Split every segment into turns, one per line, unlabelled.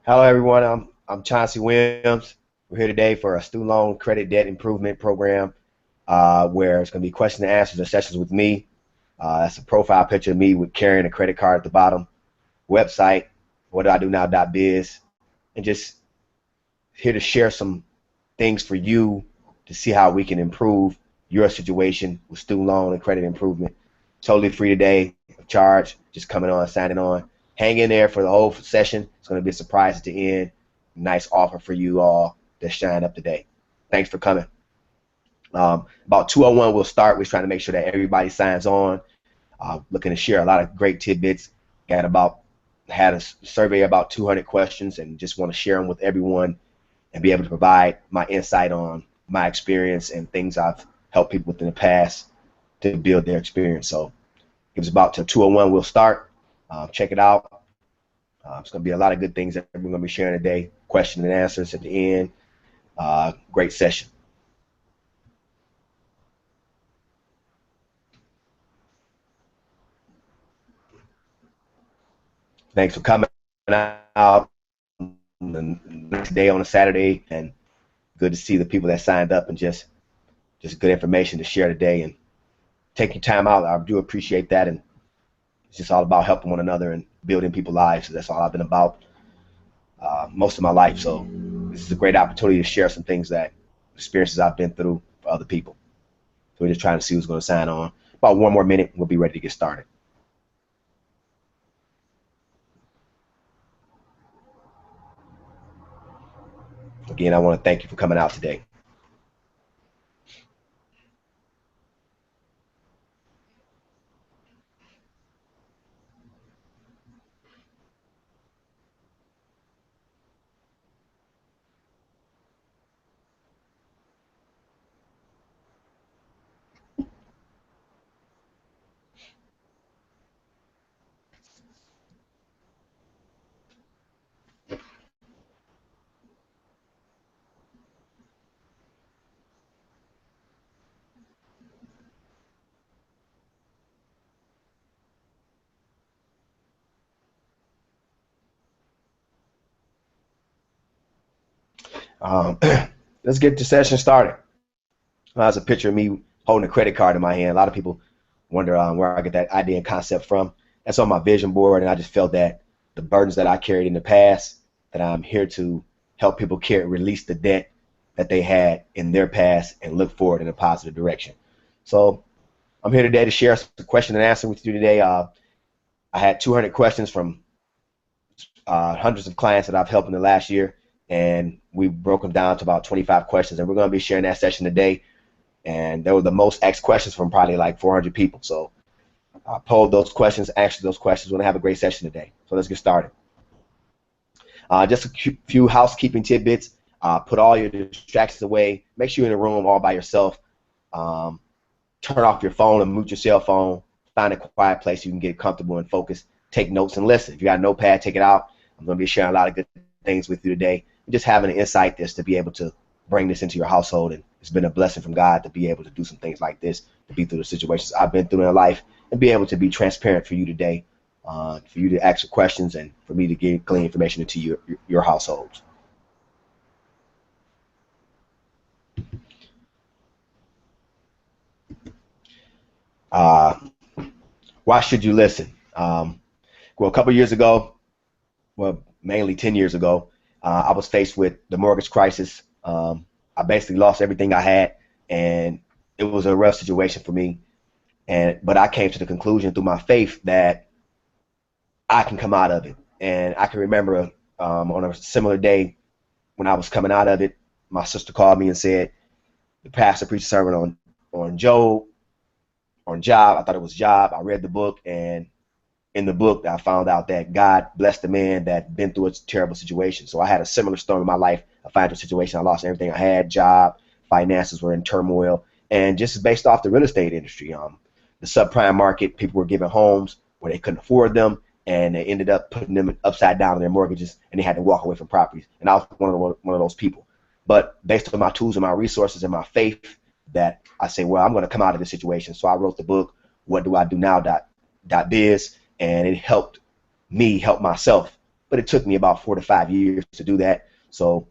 Hello, everyone. I'm Chauncey Williams. We're here today for a student loan credit debt improvement program, where it's going to be question and answers and sessions with me. That's a profile picture of me with carrying a credit card at the bottom. Website, what do I do now.biz, and just here to share some things for you to see how we can improve your situation with student loan and credit improvement. Totally free today, charge, just coming on, signing on. Hang in there for the whole session. It's going to be a surprise at the end. Nice offer for you all to shine up today. Thanks for coming. About 2:01 we'll start. We're trying to make sure that everybody signs on. Looking to share a lot of great tidbits. Had a survey about 200 questions and just want to share them with everyone and be able to provide my insight on my experience and things I've helped people with in the past to build their experience. So it was about till 2:01 we'll start. Check it out. It's going to be a lot of good things that we're going to be sharing today. Question and answers at the end. Great session. Thanks for coming out the next day on a Saturday, and good to see the people that signed up and just good information to share today and taking time out. I do appreciate that, and it's just all about helping one another and building people's lives. So that's all I've been about most of my life. So this is a great opportunity to share some things experiences I've been through for other people. So we're just trying to see who's going to sign on. About one more minute, we'll be ready to get started. Again, I want to thank you for coming out today. Let's get the session started. That's a picture of me holding a credit card in my hand. A lot of people wonder where I get that idea and concept from. That's on my vision board, and I just felt that the burdens that I carried in the past, that I'm here to help people release the debt that they had in their past and look forward in a positive direction. So I'm here today to share some question and answer with you today. I had 200 questions from hundreds of clients that I've helped in the last year, and we broke them down to about 25 questions, and we're going to be sharing that session today. And they were the most asked questions from probably like 400 people. So I polled those questions, answered those questions. We're going to have a great session today. So let's get started. Just a few housekeeping tidbits. Put all your distractions away. Make sure you're in a room all by yourself. Turn off your phone and mute your cell phone. Find a quiet place you can get comfortable and focus. Take notes and listen. If you got a notepad, take it out. I'm going to be sharing a lot of good things with you today. Just having an insight this to be able to bring this into your household, and it's been a blessing from God to be able to do some things like this, to be through the situations I've been through in life, and be able to be transparent for you today, for you to ask your questions, and for me to glean information into your households. Why should you listen? Well, a couple years ago, well, mainly 10 years ago, I was faced with the mortgage crisis. I basically lost everything I had, and it was a rough situation for me. But I came to the conclusion through my faith that I can come out of it. And I can remember on a similar day when I was coming out of it, my sister called me and said, the pastor preached a sermon on Job, on Job. I thought it was Job. I read the book, and in the book, I found out that God blessed the man that been through a terrible situation. So I had a similar story in my life, a financial situation. I lost everything I had, job, finances were in turmoil, and just based off the real estate industry, the subprime market, people were giving homes where they couldn't afford them, and they ended up putting them upside down in their mortgages, and they had to walk away from properties. And I was one of those people. But based on my tools and my resources and my faith, that I say, well, I'm going to come out of this situation. So I wrote the book, What Do I Do Now? .biz. And it helped me help myself but it took me about 4 to 5 years to do that. So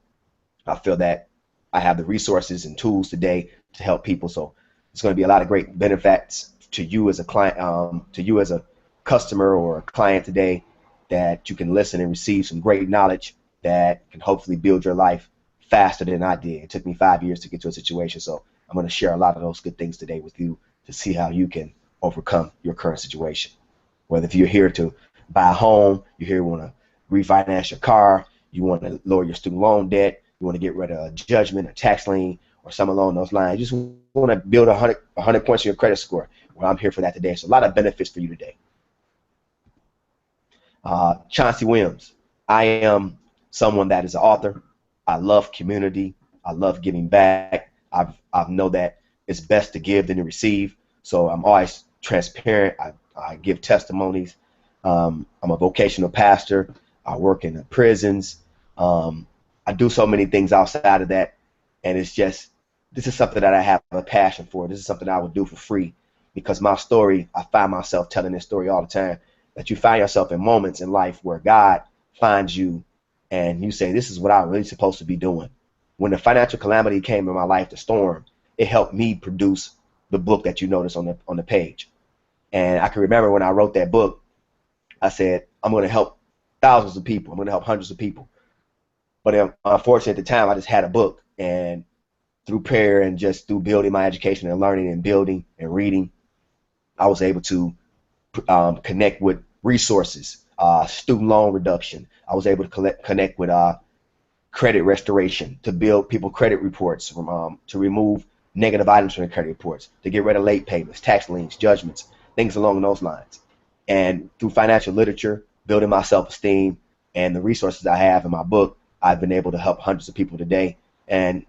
I feel that I have the resources and tools today to help people. So it's going to be a lot of great benefits to you as a client, to you as a customer or a client today, that you can listen and receive some great knowledge that can hopefully build your life faster than I did. It took me 5 years to get to a situation. So I'm going to share a lot of those good things today with you to see how you can overcome your current situation. Whether if you're here to buy a home, you're here want to refinance your car, you want to lower your student loan debt, you want to get rid of a judgment, a tax lien, or something along those lines. You just want to build 100 points in your credit score. Well, I'm here for that today. So a lot of benefits for you today. Chauncey Williams. I am someone that is an author. I love community. I love giving back. I know that it's best to give than to receive. So I'm always transparent. I give testimonies. I'm a vocational pastor. I work in the prisons. I do so many things outside of that, and it's just, this is something that I have a passion for. This is something I would do for free, because my story, I find myself telling this story all the time, that you find yourself in moments in life where God finds you and you say, this is what I'm really supposed to be doing. When the financial calamity came in my life, the storm, it helped me produce the book that you notice on the page. And I can remember when I wrote that book, I said, I'm going to help thousands of people. I'm going to help hundreds of people. But unfortunately, at the time, I just had a book, and through prayer and just through building my education and learning and building and reading, I was able to connect with resources, student loan reduction. I was able to connect with credit restoration, to build people credit reports, to remove negative items from their credit reports, to get rid of late payments, tax liens, judgments, things along those lines. And through financial literature, building my self-esteem, and the resources I have in my book, I've been able to help hundreds of people today. And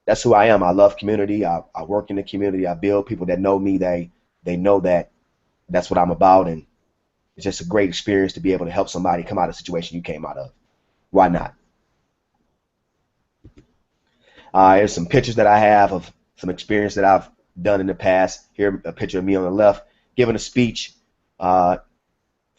that's who I am. I love community. I work in the community. I build people that know me. They know that that's what I'm about. And it's just a great experience to be able to help somebody come out of a situation you came out of. Why not? Here's some pictures that I have of some experience that I've done in the past. Here, a picture of me on the left giving a speech for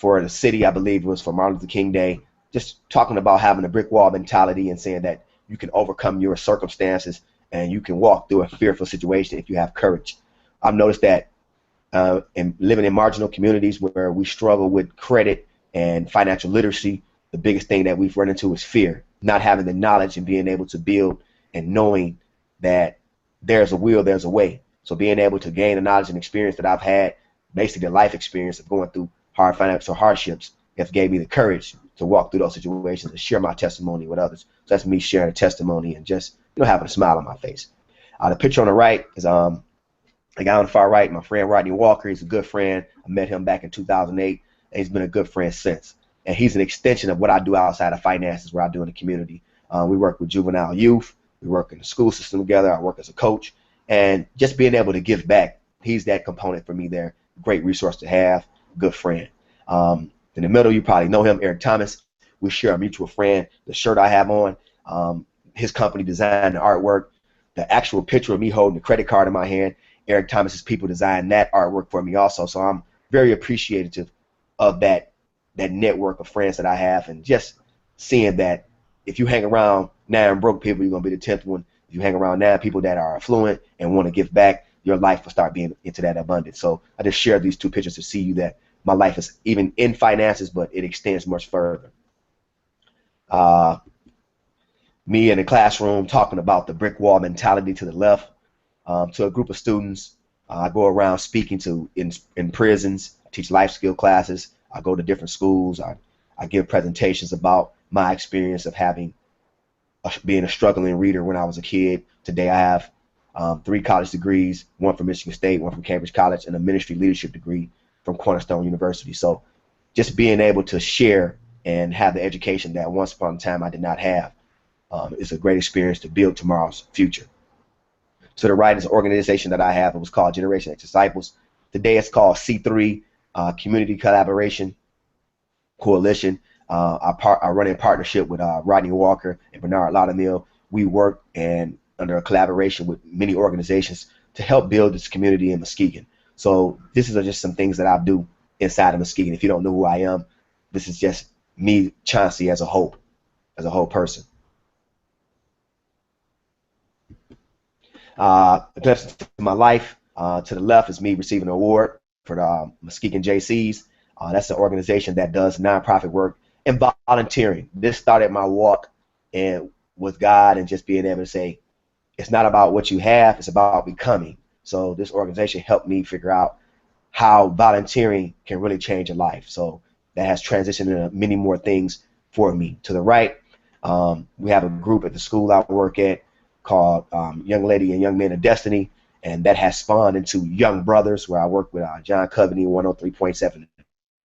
the city. I believe it was for Martin Luther King Day, just talking about having a brick wall mentality and saying that you can overcome your circumstances and you can walk through a fearful situation if you have courage. I've noticed that in living in marginal communities where we struggle with credit and financial literacy, the biggest thing that we've run into is fear, not having the knowledge and being able to build and knowing that there's a will, there's a way. So being able to gain the knowledge and experience that I've had, basically the life experience of going through hard financial hardships, has gave me the courage to walk through those situations and share my testimony with others. So that's me sharing a testimony and just, having a smile on my face. The picture on the right is the guy on the far right, my friend Rodney Walker. He's a good friend. I met him back in 2008, and he's been a good friend since. And he's an extension of what I do outside of finances, what I do in the community. We work with juvenile youth. We work in the school system together. I work as a coach. And just being able to give back, he's that component for me there. Great resource to have, good friend. In the middle, you probably know him, Eric Thomas. We share a mutual friend. The shirt I have on, his company designed the artwork. The actual picture of me holding the credit card in my hand, Eric Thomas's people designed that artwork for me also. So I'm very appreciative of that network of friends that I have, and just seeing that if you hang around 9 broke people, you're going to be the 10th one. If you hang around 9 people that are affluent and want to give back, your life will start being into that abundance. So I just shared these 2 pictures to see you that my life is even in finances, but it extends much further. Me in the classroom talking about the brick wall mentality to the left, to a group of students. I go around speaking to in prisons. I teach life skill classes. I go to different schools. I give presentations about my experience of being a struggling reader when I was a kid. Today I have 3 college degrees, 1 from Michigan State, 1 from Cambridge College, and a ministry leadership degree from Cornerstone University. So just being able to share and have the education that once upon a time I did not have is a great experience to build tomorrow's future. To the right is an organization that I have. It was called Generation X Disciples. Today it's called C3 Community Collaboration Coalition. I run in partnership with Rodney Walker and Bernard Laudermill. We work under a collaboration with many organizations to help build this community in Muskegon. So this is just some things that I do inside of Muskegon. If you don't know who I am, this is just me, Chauncey, as a whole person. The glimpse to my life. To the left is me receiving an award for the Muskegon JCs. That's an organization that does nonprofit work and volunteering. This started my walk and with God and just being able to say, it's not about what you have, it's about becoming. So this organization helped me figure out how volunteering can really change a life. So that has transitioned into many more things for me. To the right, we have a group at the school I work at called Young Lady and Young Men of Destiny, and that has spawned into Young Brothers, where I work with John Coveney, 103.7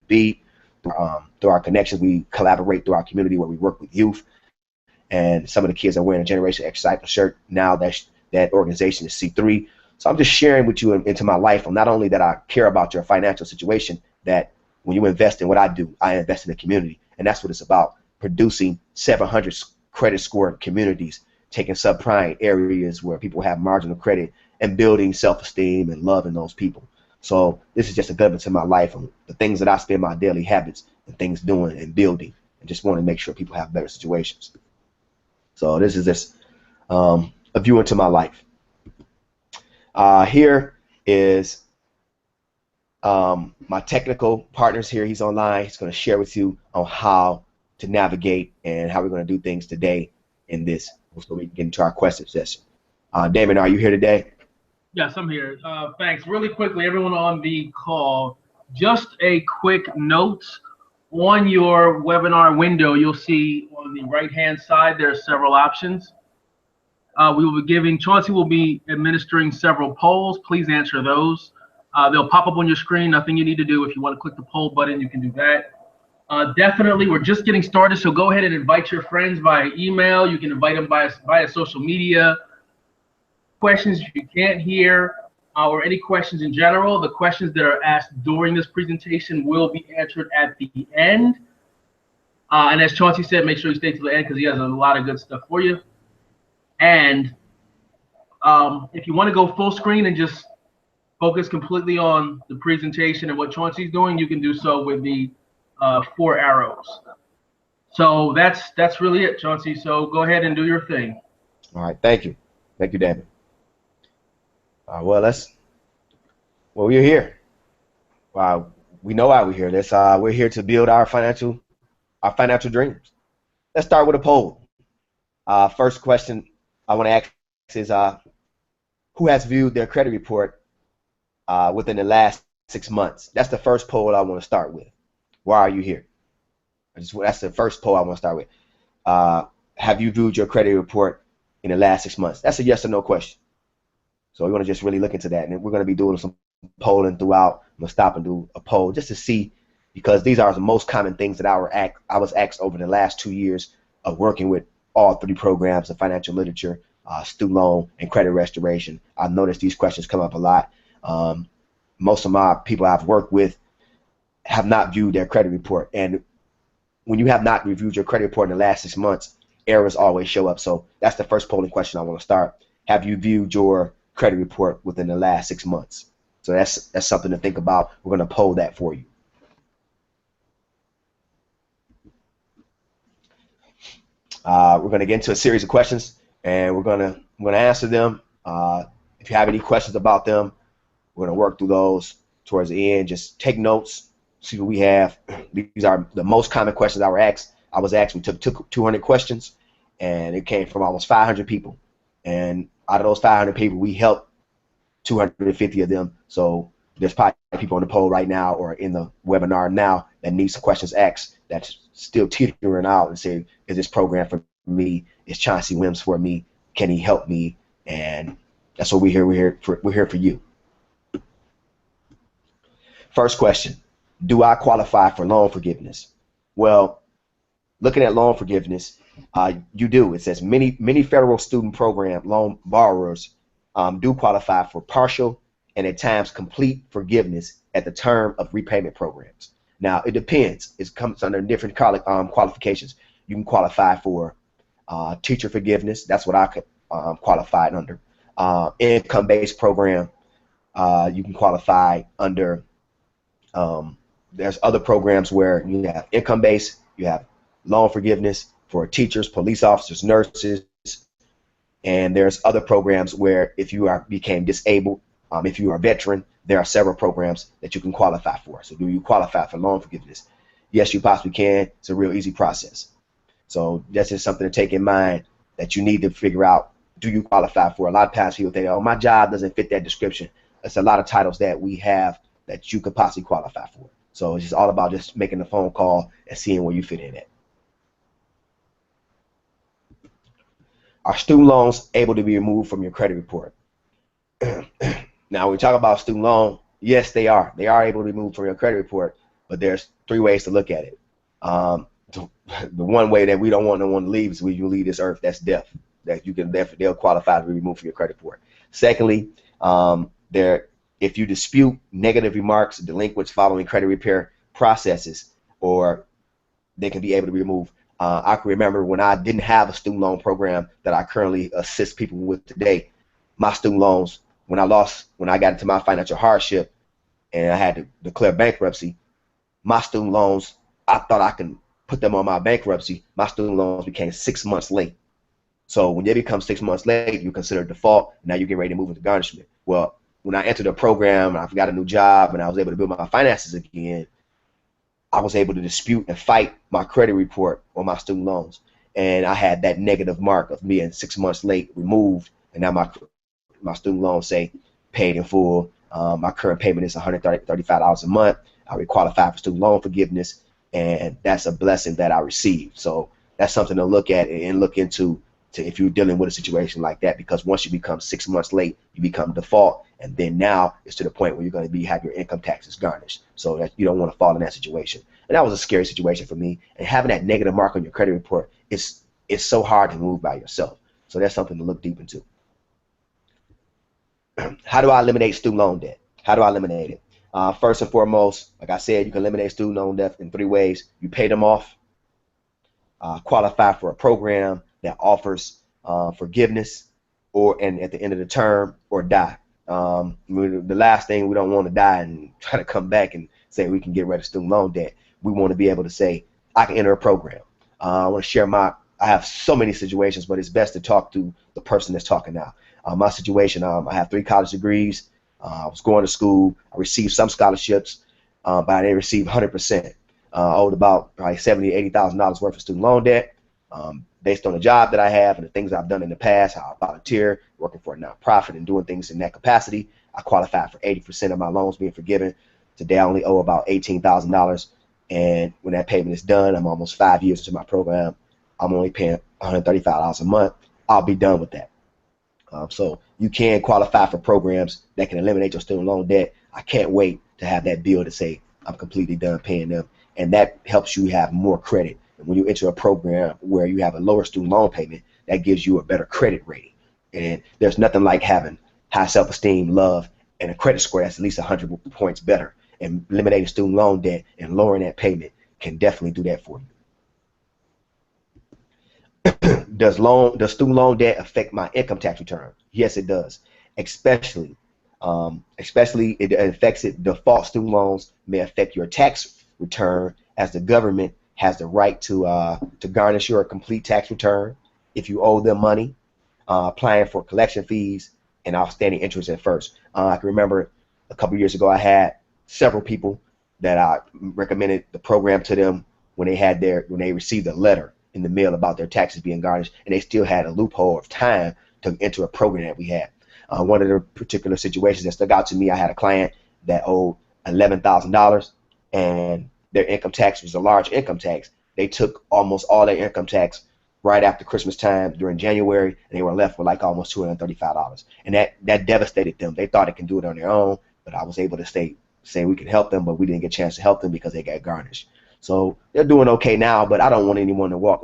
B. Through our connections, we collaborate through our community where we work with youth, and some of the kids are wearing a Generation X cycle shirt now. That organization is C3. So I'm just sharing with you into my life, not only that I care about your financial situation, that when you invest in what I do, I invest in the community, and that's what it's about, producing 700 credit scored communities, taking subprime areas where people have marginal credit and building self-esteem and loving those people. So this is just a glimpse into my life and the things that I spend my daily habits and things doing and building, and just want to make sure people have better situations. So this is just a view into my life. Here is my technical partners here. He's online. He's going to share with you on how to navigate and how we're going to do things today in this, so we can get into our question session. Damon, are you here today?
Yes, I'm here. Thanks. Really quickly, everyone on the call, just a quick note. On your webinar window, you'll see on the right-hand side there are several options. We will be giving, Chauncey will be administering several polls. Please answer those. They'll pop up on your screen. Nothing you need to do. If you want to click the poll button, you can do that. Definitely, we're just getting started, so go ahead and invite your friends via email. You can invite them via social media. Questions you can't hear, or any questions in general, the questions that are asked during this presentation will be answered at the end. And as Chauncey said, make sure you stay to the end because he has a lot of good stuff for you. And if you want to go full screen and just focus completely on the presentation and what Chauncey's doing, you can do so with the 4 arrows. So that's really it, Chauncey. So go ahead and do your thing.
All right, thank you. Thank you, David. Well, we're here. We know why we're here. We're here to build our financial dreams. Let's start with a poll. First question I want to ask is, who has viewed their credit report within the last 6 months? That's the first poll I want to start with. Why are you here? That's the first poll I want to start with. Have you viewed your credit report in the last 6 months? That's a yes or no question. So we want to just really look into that, and we're going to be doing some polling throughout. I'm going to stop and do a poll just to see, because these are the most common things that I was asked over the last 2 years of working with all 3 programs of financial literature, student loan, and credit restoration. I've noticed these questions come up a lot. Most of my people I've worked with have not viewed their credit report, and when you have not reviewed your credit report in the last 6 months, errors always show up. So that's the first polling question I want to start. Have you viewed your credit report within the last 6 months? So that's something to think about. We're going to poll that for you. We're going to get into a series of questions, and I'm going to answer them. If you have any questions about them, we're going to work through those towards the end. Just take notes, see what we have. These are the most common questions I was asked. We took 200 questions, and it came from almost 500 people. And out of those 500 people, we helped 250 of them. So there's probably people on the poll right now or in the webinar now that need some questions asked that's still teetering out and say, is this program for me? Is Chauncey Wims for me? Can he help me? And that's what we're here for you. First question, do I qualify for loan forgiveness? Well, looking at loan forgiveness, you do. It says many federal student program loan borrowers do qualify for partial and at times complete forgiveness at the term of repayment programs. Now, it depends. It comes under different qualifications. You can qualify for teacher forgiveness. That's what I qualified under. Income-based program. You can qualify under. There's other programs where you have income-based You have loan forgiveness for teachers, police officers, nurses, and there's other programs where if you became disabled, if you are a veteran, there are several programs that you can qualify for. So do you qualify for loan forgiveness? Yes, you possibly can. It's a real easy process. So that's just something to take in mind, that you need to figure out, do you qualify for? A lot of times people think, oh, my job doesn't fit that description. There's a lot of titles that we have that you could possibly qualify for. So it's just all about just making the phone call and seeing where you fit in at. Are student loans able to be removed from your credit report? Now, when we talk about student loan, yes, they are. They are able to be removed from your credit report, but there's three ways to look at it. The one way that we don't want no one to leave is when you leave this earth, that's death. That you can they'll qualify to be removed from your credit report. Secondly, if you dispute negative remarks, delinquents following credit repair processes, or they can be able to be removed. I can remember when I didn't have a student loan program that I currently assist people with today, my student loans, when I got into my financial hardship and I had to declare bankruptcy, my student loans, I thought I can put them on my bankruptcy. My student loans became 6 months late. So when they become 6 months late, you consider default. Now you're getting ready to move into garnishment. Well, when I entered the program and I got a new job and I was able to build my finances again, I was able to dispute and fight my credit report on my student loans. And I had that negative mark of being 6 months late removed. And now my student loans say paid in full. My current payment is $135 a month. I would qualify for student loan forgiveness. And that's a blessing that I received. So that's something to look at and look into if you're dealing with a situation like that, because once you become 6 months late, you become default, and then now it's to the point where you're going to have your income taxes garnished. So that you don't want to fall in that situation. And that was a scary situation for me. And having that negative mark on your credit report it's so hard to move by yourself. So that's something to look deep into. How do I eliminate student loan debt? How do I eliminate it? First and foremost, like I said, you can eliminate student loan debt in 3 ways. You pay them off, qualify for a program that offers forgiveness, and at the end of the term, or die. The last thing, we don't want to die and try to come back and say we can get rid of student loan debt. We want to be able to say, I can enter a program. I want to share I have so many situations, but it's best to talk to the person that's talking now. My situation, I have 3 college degrees. I was going to school. I received some scholarships, but I didn't receive 100%. I owed about probably $70,000 to $80,000 worth of student loan debt. Based on the job that I have and the things I've done in the past, how I volunteer, working for a nonprofit and doing things in that capacity, I qualified for 80% of my loans being forgiven. Today I only owe about $18,000, and when that payment is done, I'm almost 5 years into my program. I'm only paying $135 a month. I'll be done with that. So you can qualify for programs that can eliminate your student loan debt. I can't wait to have that bill to say I'm completely done paying them, and that helps you have more credit. And when you enter a program where you have a lower student loan payment, that gives you a better credit rating. And there's nothing like having high self-esteem, love, and a credit score that's at least 100 points better. And eliminating student loan debt and lowering that payment can definitely do that for you. Does student loan debt affect my income tax return? Yes, it does. Especially it affects it. Default student loans may affect your tax return, as the government has the right to garnish your complete tax return if you owe them money, applying for collection fees and outstanding interest at first. I can remember a couple years ago I had several people that I recommended the program to them when they received a letter in the mail about their taxes being garnished, and they still had a loophole of time to enter a program that we had. One of the particular situations that stuck out to me, I had a client that owed $11,000, and their income tax was a large income tax. They took almost all their income tax right after Christmas time during January, and they were left with like almost $235. And that devastated them. They thought they can do it on their own, but I was able to say we could help them, but we didn't get a chance to help them because they got garnished. So they're doing okay now, but I don't want anyone to walk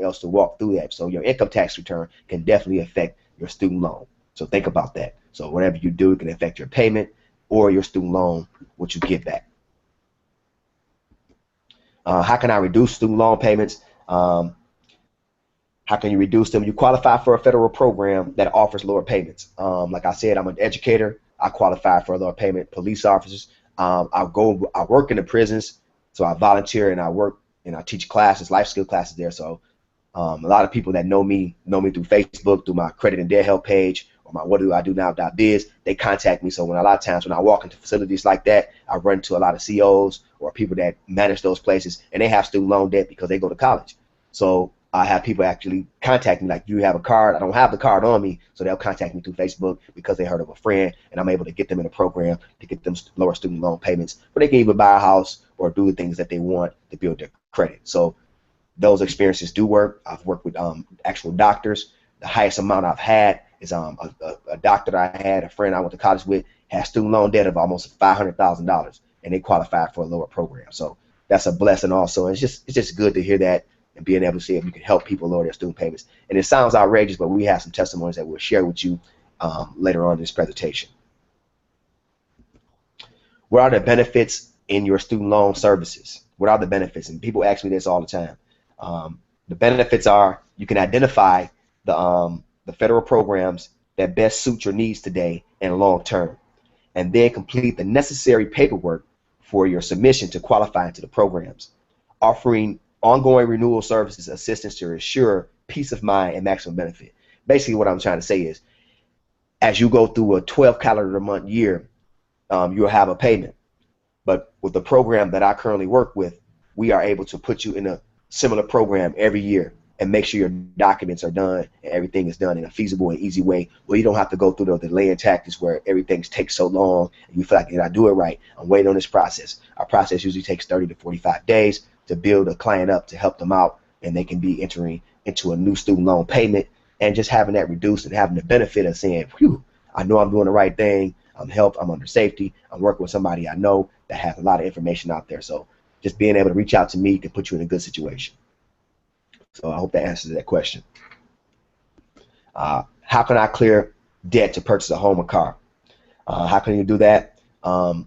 through that. So your income tax return can definitely affect your student loan. So think about that. So whatever you do, it can affect your payment or your student loan, what you get back. How can I reduce student loan payments? How can you reduce them? You qualify for a federal program that offers lower payments. Like I said, I'm an educator. I qualify for a lower payment. Police officers. I work in the prisons, so I volunteer and I work and I teach classes, life skill classes there. So a lot of people that know me through Facebook, through my credit and debt help page, or my what do I do now.biz. They contact me. So when a lot of times when I walk into facilities like that, I run into a lot of COs or people that manage those places, and they have student loan debt because they go to college. So I have people actually contact me like, "Do you have a card?" I don't have the card on me, so they'll contact me through Facebook because they heard of a friend, and I'm able to get them in a program to get them lower student loan payments, where they can either buy a house or do the things that they want to build their credit. So those experiences do work. I've worked with actual doctors. The highest amount I've had is a doctor that I had, a friend I went to college with, had student loan debt of almost $500,000, and they qualified for a lower program. So that's a blessing also. It's just good to hear that and being able to see if you can help people lower their student payments. And it sounds outrageous, but we have some testimonies that we'll share with you later on in this presentation. What are the benefits in your student loan services? What are the benefits? And people ask me this all the time. The benefits are you can identify the federal programs that best suit your needs today and long term, and then complete the necessary paperwork for your submission to qualify into the programs, offering ongoing renewal services assistance to ensure peace of mind and maximum benefit. Basically what I'm trying to say is, as you go through a 12 calendar month year, you'll have a payment. But with the program that I currently work with, we are able to put you in a similar program every year and make sure your documents are done and everything is done in a feasible and easy way where you don't have to go through the delaying tactics where everything takes so long and you feel like, did I do it right? I'm waiting on this process. Our process usually takes 30 to 45 days to build a client up, to help them out, and they can be entering into a new student loan payment and just having that reduced and having the benefit of saying, whew, I know I'm doing the right thing. I'm helped. I'm under safety. I'm working with somebody I know that has a lot of information out there. So just being able to reach out to me can put you in a good situation. So I hope that answers that question. How can I clear debt to purchase a home or car? How can you do that? How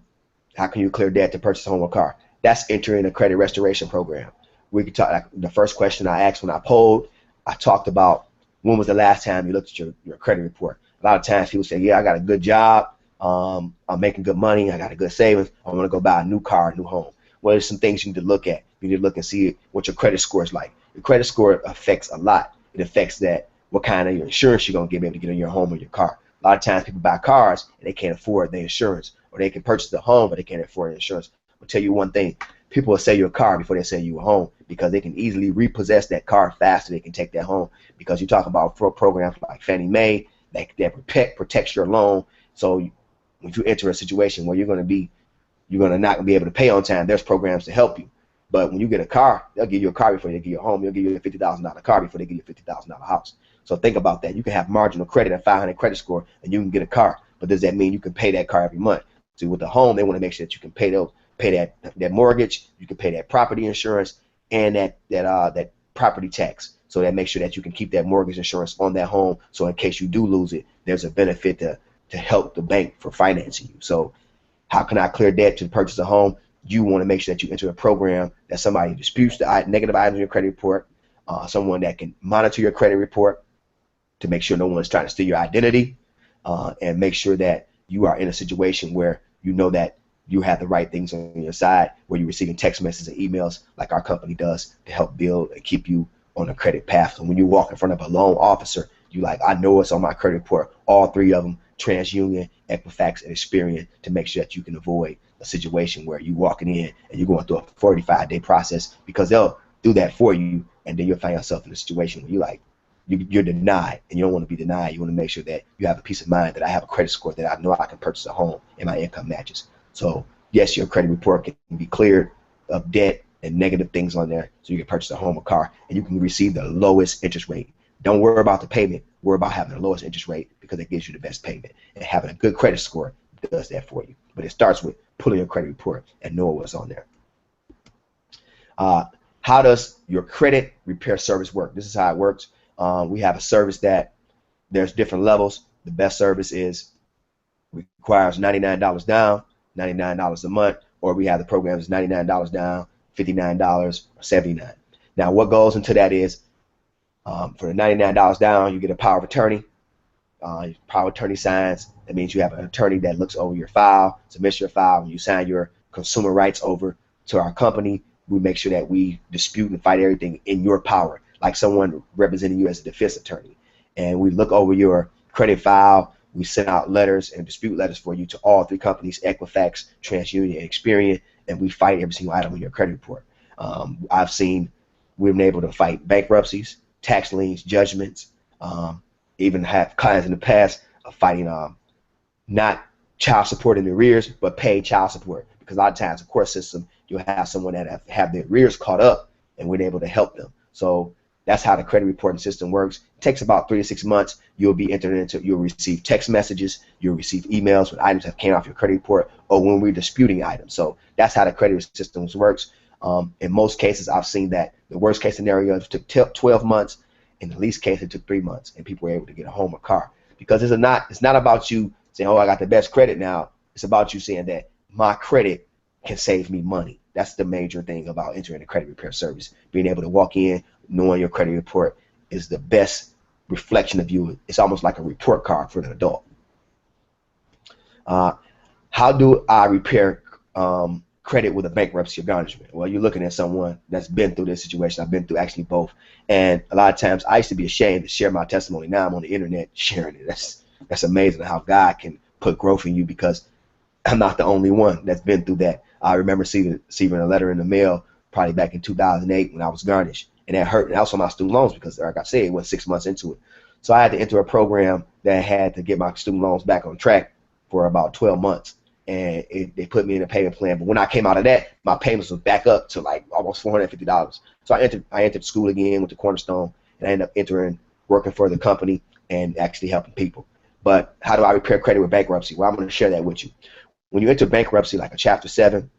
can you clear debt to purchase a home or car? That's entering a credit restoration program. We could talk. The first question I asked when I polled, I talked about when was the last time you looked at your credit report. A lot of times people say, yeah, I got a good job. I'm making good money. I got a good savings. I want to go buy a new car, a new home. Well, there's some things you need to look at. You need to look and see what your credit score is like. Your credit score affects a lot. It affects that what kind of your insurance you're going to be able to get on your home or your car. A lot of times people buy cars and they can't afford the insurance, or they can purchase the home but they can't afford the insurance. I'll tell you one thing. People will sell you a car before they sell you a home because they can easily repossess that car faster. They can take that home because you talk about programs like Fannie Mae that protects your loan. So when you enter a situation where you're not going to be able to pay on time, there's programs to help you. But when you get a car, they'll give you a car before they give you a home. They'll give you a $50,000 car before they give you a $50,000 house. So think about that. You can have marginal credit at 500 credit score and you can get a car. But does that mean you can pay that car every month? So with the home, they want to make sure that you can pay that mortgage, you can pay that property insurance and that property tax. So that makes sure that you can keep that mortgage insurance on that home. So in case you do lose it, there's a benefit to help the bank for financing you. So how can I clear debt to purchase a home? You want to make sure that you enter a program that somebody disputes the negative items in your credit report, someone that can monitor your credit report to make sure no one's trying to steal your identity, and make sure that you are in a situation where you know that you have the right things on your side, where you're receiving text messages and emails like our company does to help build and keep you on a credit path. So when you walk in front of a loan officer, you like, I know it's on my credit report, all three of them, TransUnion, Equifax, and Experian, to make sure that you can avoid a situation where you're walking in and you're going through a 45-day process, because they'll do that for you, and then you'll find yourself in a situation where you're denied, and you don't want to be denied. You want to make sure that you have a peace of mind that I have a credit score that I know I can purchase a home and my income matches. So yes, your credit report can be cleared of debt and negative things on there so you can purchase a home or car, and you can receive the lowest interest rate. Don't worry about the payment. Worry about having the lowest interest rate, because it gives you the best payment. And having a good credit score does that for you. But it starts with pulling your credit report and knowing what's on there. How does your credit repair service work? This is how it works. We have a service that there's different levels. The best service requires $99 down, $99 a month, or we have the programs $99 down, $59, or $79. Now what goes into that is, for the $99 down, you get a power of attorney. Power of attorney signs. That means you have an attorney that looks over your file, submits your file. When you sign your consumer rights over to our company, we make sure that we dispute and fight everything in your power, like someone representing you as a defense attorney. And we look over your credit file. We send out letters and dispute letters for you to all three companies, Equifax, TransUnion, and Experian, and we fight every single item on your credit report. We've been able to fight bankruptcies, tax liens, judgments, even have clients in the past of fighting not child support in the arrears, but paid child support. Because a lot of times the court system, you'll have someone that have their arrears caught up, and we're able to help them. So that's how the credit reporting system works. It takes about 3 to 6 months. You'll receive text messages, you'll receive emails when items have came off your credit report, or when we're disputing items. So that's how the credit systems works. In most cases, I've seen that the worst case scenario took 12 months. In the least case, it took 3 months, and people were able to get a home or car. Because it's not about you saying, oh, I got the best credit now. It's about you saying that my credit can save me money. That's the major thing about entering a credit repair service. Being able to walk in, knowing your credit report is the best reflection of you. It's almost like a report card for an adult. How do I repair credit with a bankruptcy or garnishment? Well, you're looking at someone that's been through this situation. I've been through actually both. And a lot of times I used to be ashamed to share my testimony. Now I'm on the internet sharing it. That's amazing how God can put growth in you, because I'm not the only one that's been through that. I remember receiving a letter in the mail probably back in 2008 when I was garnished. And that hurt. And also my student loans, because like I said, it went 6 months into it. So I had to enter a program that had to get my student loans back on track for about 12 months. And they put me in a payment plan. But when I came out of that, my payments was back up to like almost $450. So I entered school again with the Cornerstone, and I ended up working for the company and actually helping people. But how do I repair credit with bankruptcy? Well, I'm going to share that with you. When you enter bankruptcy, like a Chapter 7,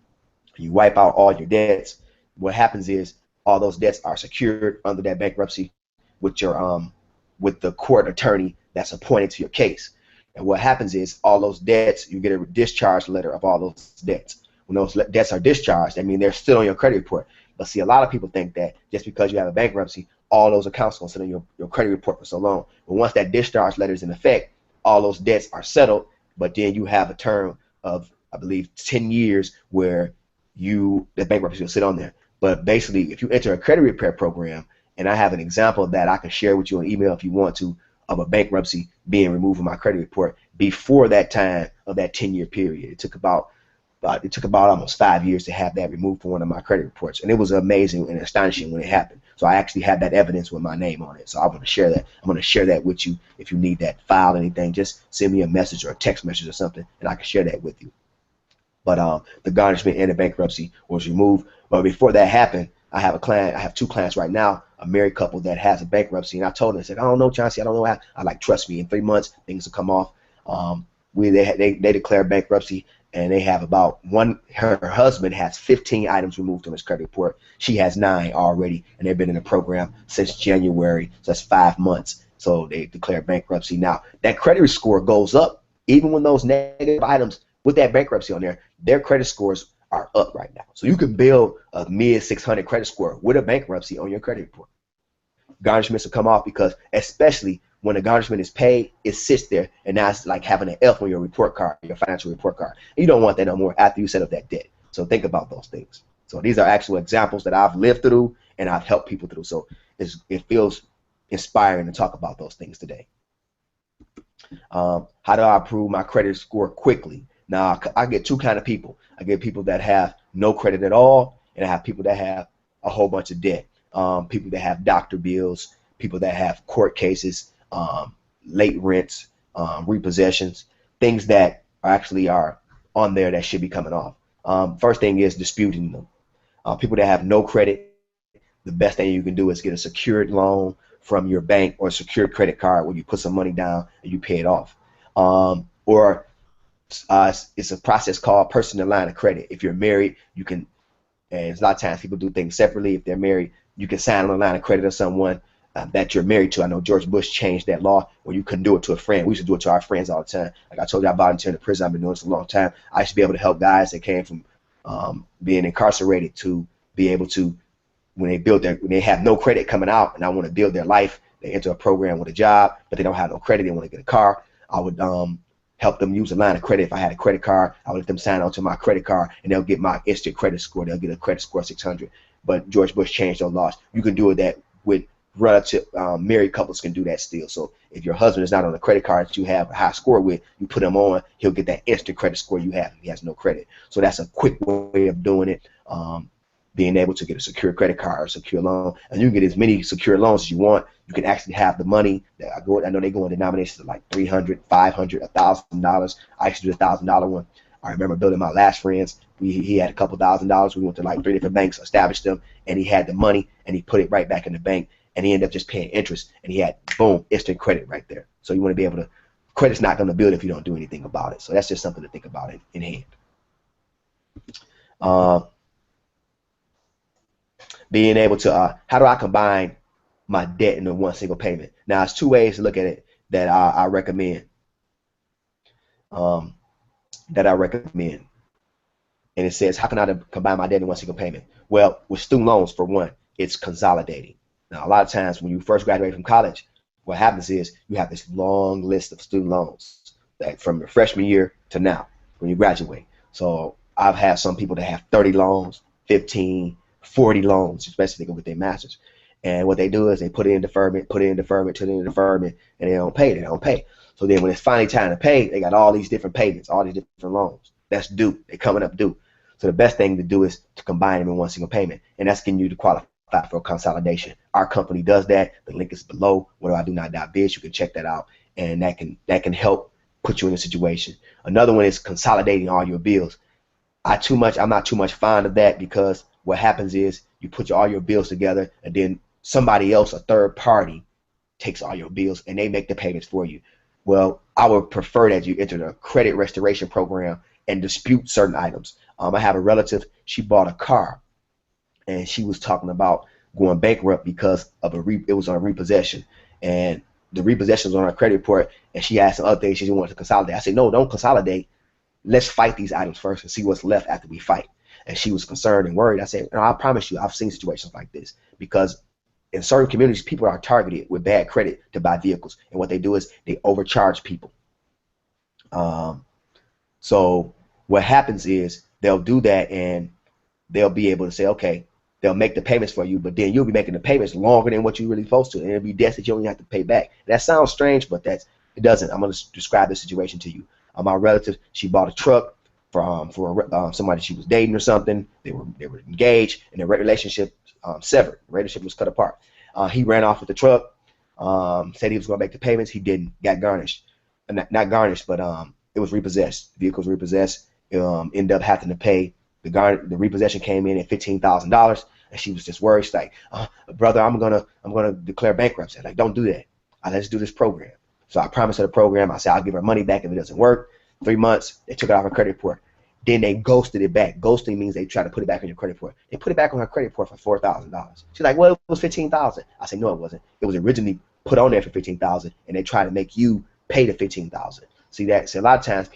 you wipe out all your debts. What happens is all those debts are secured under that bankruptcy with the court attorney that's appointed to your case. And what happens is all those debts, you get a discharge letter of all those debts. When those debts are discharged, I mean, they're still on your credit report. But see, a lot of people think that just because you have a bankruptcy, all those accounts are going to sit on your credit report for so long. But once that discharge letter is in effect, all those debts are settled, but then you have a term of, I believe, 10 years where the bankruptcy will sit on there. But basically, if you enter a credit repair program, and I have an example that I can share with you on email if you want to, of a bankruptcy being removed from my credit report before that time of that 10-year period. It took about almost 5 years to have that removed from one of my credit reports, and it was amazing and astonishing when it happened. So I actually had that evidence with my name on it. So I want to share that. I'm going to share that with you. If you need that file, anything, just send me a message or a text message or something, and I can share that with you. But the garnishment and the bankruptcy was removed. But before that happened, I have 2 clients right now, a married couple that has a bankruptcy, and I told them, I said, I don't know, Chauncey, I don't know how. I like, trust me, in 3 months things will come off. They declare bankruptcy, and they have about her husband has 15 items removed from his credit report. She has 9 already, and they've been in the program since January, so that's 5 months. So they declare bankruptcy. Now that credit score goes up even when those negative items with that bankruptcy on there, their credit scores are up right now. So you can build a mid 600 credit score with a bankruptcy on your credit report. Garnishments will come off because, especially when the garnishment is paid, it sits there, and now it's like having an F on your report card, your financial report card. And you don't want that no more after you set up that debt. So think about those things. So these are actual examples that I've lived through and I've helped people through. So it feels inspiring to talk about those things today. How do I improve my credit score quickly? Now, I get 2 kinds of people. I get people that have no credit at all, and I have people that have a whole bunch of debt. People that have doctor bills, people that have court cases, late rents, repossessions, things that are on there that should be coming off. First thing is disputing them. People that have no credit, the best thing you can do is get a secured loan from your bank or a secured credit card where you put some money down and you pay it off. Or it's a process called personal line of credit. If you're married, you can, and a lot of times people do things separately. If they're married, you can sign on a line of credit of someone that you're married to. I know George Bush changed that law where you couldn't do it to a friend. We used to do it to our friends all the time. Like I told you, I volunteer in the prison. I've been doing this a long time. I used to be able to help guys that came from being incarcerated to be able to, when they have no credit coming out and I want to build their life, they enter a program with a job, but they don't have no credit. They want to get a car. I would help them use a line of credit. If I had a credit card, I would let them sign on to my credit card, and they'll get my instant credit score. They'll get a credit score of 600. But George Bush changed those laws. You can do that with relative married couples can do that still. So if your husband is not on a credit card that you have a high score with, you put him on, he'll get that instant credit score you have if he has no credit. So that's a quick way of doing it. Being able to get a secure credit card or secure loan, and you can get as many secure loans as you want. You can actually have the money that I know they go in denominations of like $300, $500, $1,000. I actually did $1,000 one. I remember building my last friends. He had a couple $1,000s. We went to like 3 different banks, established them, and he had the money, and he put it right back in the bank, and he ended up just paying interest, and he had, boom, instant credit right there. So you want to be able to, credit's not going to build if you don't do anything about it. So that's just something to think about in hand. Being able to, how do I combine my debt into one single payment? Now, there's 2 ways to look at it that I recommend. And it says, how can I combine my debt in one single payment? Well, with student loans, for one, it's consolidating. Now, a lot of times when you first graduate from college, what happens is you have this long list of student loans that from your freshman year to now when you graduate. So I've had some people that have 30 loans, 15, 40 loans, especially if they go get their master's. And what they do is they put it in deferment, and they don't pay. So then when it's finally time to pay, they got all these different payments, all these different loans that's due. They're coming up due. So the best thing to do is to combine them in one single payment, and that's getting you to qualify for consolidation. Our company does that. The link is below. Whatdoido.biz. You can check that out, and that can help put you in a situation. Another one is consolidating all your bills. I'm not too much fond of that, because what happens is you put all your bills together, and then somebody else, a third party, takes all your bills and they make the payments for you. Well, I would prefer that you enter the credit restoration program and dispute certain items. I have a relative, she bought a car, and she was talking about going bankrupt because of it was on a repossession, and the repossession was on her credit report, and she had some other things she wanted to consolidate. I said, no, don't consolidate. Let's fight these items first and see what's left after we fight. And she was concerned and worried. I said, no, I promise you, I've seen situations like this, because in certain communities, people are targeted with bad credit to buy vehicles, and what they do is they overcharge people. So what happens is they'll do that, and they'll be able to say, okay, they'll make the payments for you, but then you'll be making the payments longer than what you're really supposed to, and it'll be debts that you only have to pay back. That sounds strange, but it doesn't. I'm going to describe the situation to you. My relative, she bought a truck for somebody she was dating or something. They were engaged, and their relationship severed. The relationship was cut apart. He ran off with the truck, said he was going to make the payments. He didn't. Got garnished. Not garnished, but it was repossessed. The vehicle was repossessed. Ended up having to pay. The repossession came in at $15,000, and she was just worried. She's like, brother, I'm gonna declare bankruptcy. Like, don't do that. Let's do this program. So I promised her the program. I said I'll give her money back if it doesn't work. 3 months, they took it off her credit report. Then they ghosted it back. Ghosting means they try to put it back on your credit report. They put it back on her credit report for $4,000. She's like, well, it was $15,000. I said, no, it wasn't. It was originally put on there for $15,000, and they try to make you pay the $15,000. See that? So a lot of times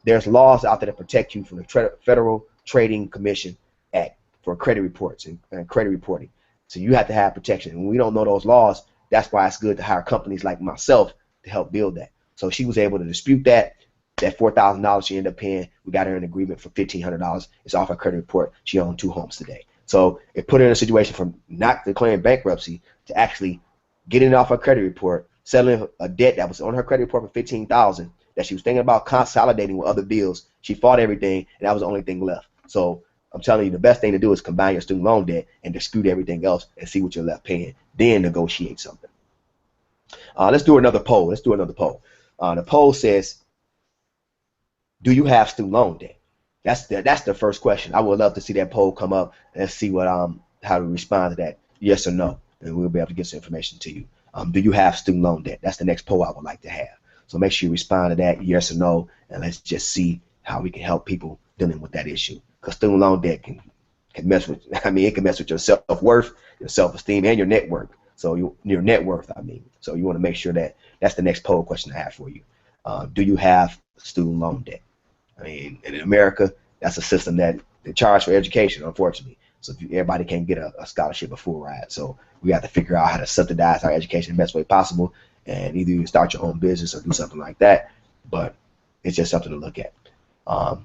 there's laws out there that protect you from the Federal Trading Commission Act for credit reports and credit reporting. So you have to have protection. And when we don't know those laws, that's why it's good to hire companies like myself to help build that. So she was able to dispute that. That $4,000 she ended up paying, we got her an agreement for $1,500. It's off her credit report. She owned 2 homes today. So it put her in a situation from not declaring bankruptcy to actually getting it off her credit report, settling a debt that was on her credit report for $15,000 that she was thinking about consolidating with other bills. She fought everything, and that was the only thing left. So I'm telling you, the best thing to do is combine your student loan debt and dispute everything else and see what you're left paying. Then negotiate something. Let's do another poll. The poll says, do you have student loan debt? That's the first question. I would love to see that poll come up and see what how to respond to that, yes or no, and we'll be able to get some information to you. Do you have student loan debt? That's the next poll I would like to have. So make sure you respond to that, yes or no, and let's just see how we can help people dealing with that issue. Because student loan debt can mess with, it can mess with your self-worth, your self-esteem, and your net worth. So your net worth, So you want to make sure that's the next poll question I have for you. Do you have student loan debt? In America, that's a system that they charge for education, unfortunately. So everybody can't get a scholarship or full ride. So we have to figure out how to subsidize our education in the best way possible, and either you start your own business or do something like that. But it's just something to look at. So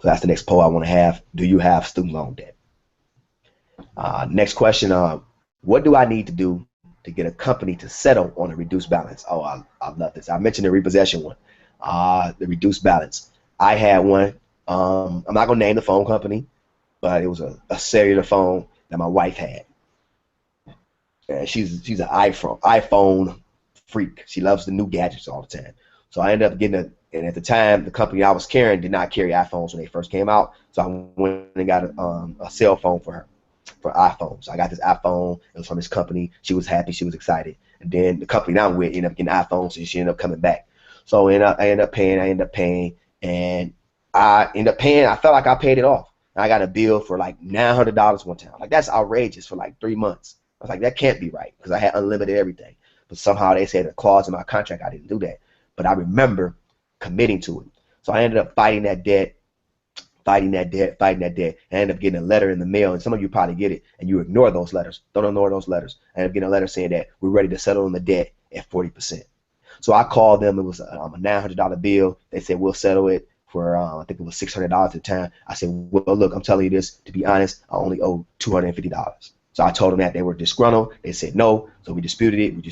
that's the next poll I want to have. Do you have student loan debt? Next question, what do I need to do to get a company to settle on a reduced balance? Oh, I love this. I mentioned the repossession one, the reduced balance. I had one. I'm not going to name the phone company, but it was a cellular phone that my wife had. And she's an iPhone freak. She loves the new gadgets all the time. So I ended up getting a, and at the time, the company I was carrying did not carry iPhones when they first came out. So I went and got a cell phone for her, for iPhone. So I got this iPhone. It was from this company. She was happy. She was excited. And then the company now I'm with ended up getting iPhones, so she ended up coming back. So I ended up paying, and I ended up paying. I felt like I paid it off. I got a bill for like $900 one time. Like, that's outrageous for like 3 months. I was like, that can't be right, because I had unlimited everything. But somehow they said a clause in my contract I didn't do that. But I remember committing to it. So I ended up fighting that debt. I ended up getting a letter in the mail, and some of you probably get it, and you ignore those letters. Don't ignore those letters. I ended up getting a letter saying that we're ready to settle on the debt at 40%. So I called them. It was a $900 bill. They said, we'll settle it for, I think it was $600 at the time. I said, well, look, I'm telling you this, to be honest, I only owe $250. So I told them that. They were disgruntled. They said no. So we disputed it. We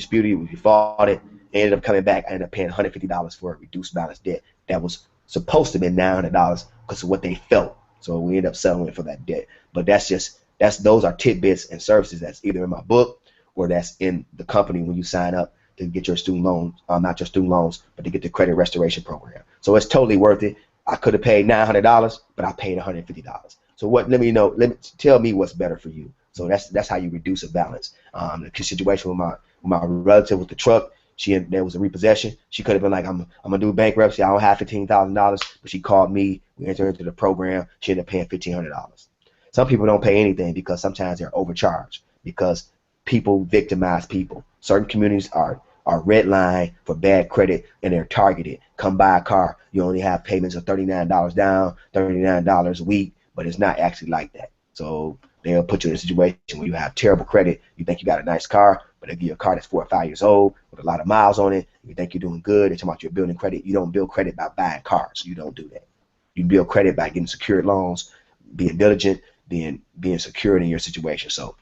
fought it. They ended up coming back. I ended up paying $150 for a reduced balance debt that was supposed to be $900 because of what they felt. So we ended up settling for that debt. But those are tidbits and services that's either in my book or that's in the company when you sign up to get your student loans, not your student loans, but to get the credit restoration program. So it's totally worth it. I could have paid $900, but I paid $150. So tell me what's better for you. So that's how you reduce a balance. The situation with my relative with the truck, there was a repossession. She could have been like, I'm gonna do bankruptcy. I don't have $15,000, but she called me. We entered into the program. She ended up paying $1,500. Some people don't pay anything because sometimes they're overcharged, because people victimize people. Certain communities are red line for bad credit, and they're targeted. Come buy a car. You only have payments of $39 down, $39 a week, but it's not actually like that. So they'll put you in a situation where you have terrible credit. You think you got a nice car, but they give you a car that's 4 or 5 years old with a lot of miles on it. You think you're doing good. They're talking about you're building credit. You don't build credit by buying cars. You don't do that. You build credit by getting secured loans, being diligent, being secured in your situation. So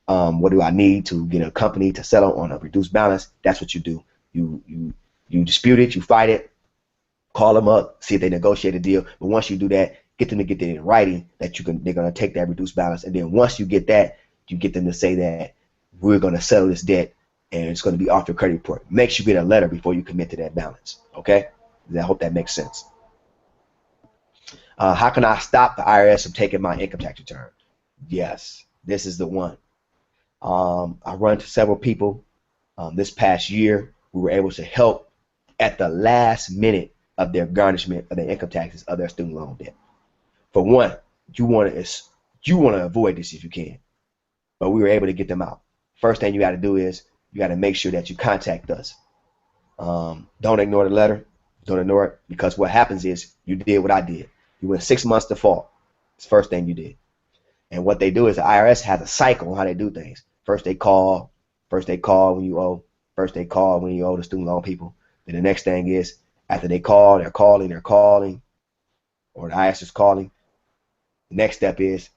what do I need to get a company to settle on a reduced balance? That's what you do. You dispute it, you fight it, call them up, see if they negotiate a deal. But once you do that, get them to get that in writing that they're gonna take that reduced balance. And then once you get that, you get them to say that we're gonna settle this debt and it's gonna be off your credit report. Make sure you get a letter before you commit to that balance. Okay? I hope that makes sense. How can I stop the IRS from taking my income tax return? Yes, this is the one. I run to several people. This past year, we were able to help at the last minute of their garnishment of their income taxes of their student loan debt. For one, you want to avoid this if you can, but we were able to get them out. First thing you got to do is you got to make sure that you contact us. Don't ignore the letter. Don't ignore it, because what happens is you did what I did. You went 6 months default. It's the first thing you did. And what they do is the IRS has a cycle on how they do things. First they call when you owe. First they call when you owe the student loan people. Then the next thing is after they call, they're calling, or the IRS is calling. The next step is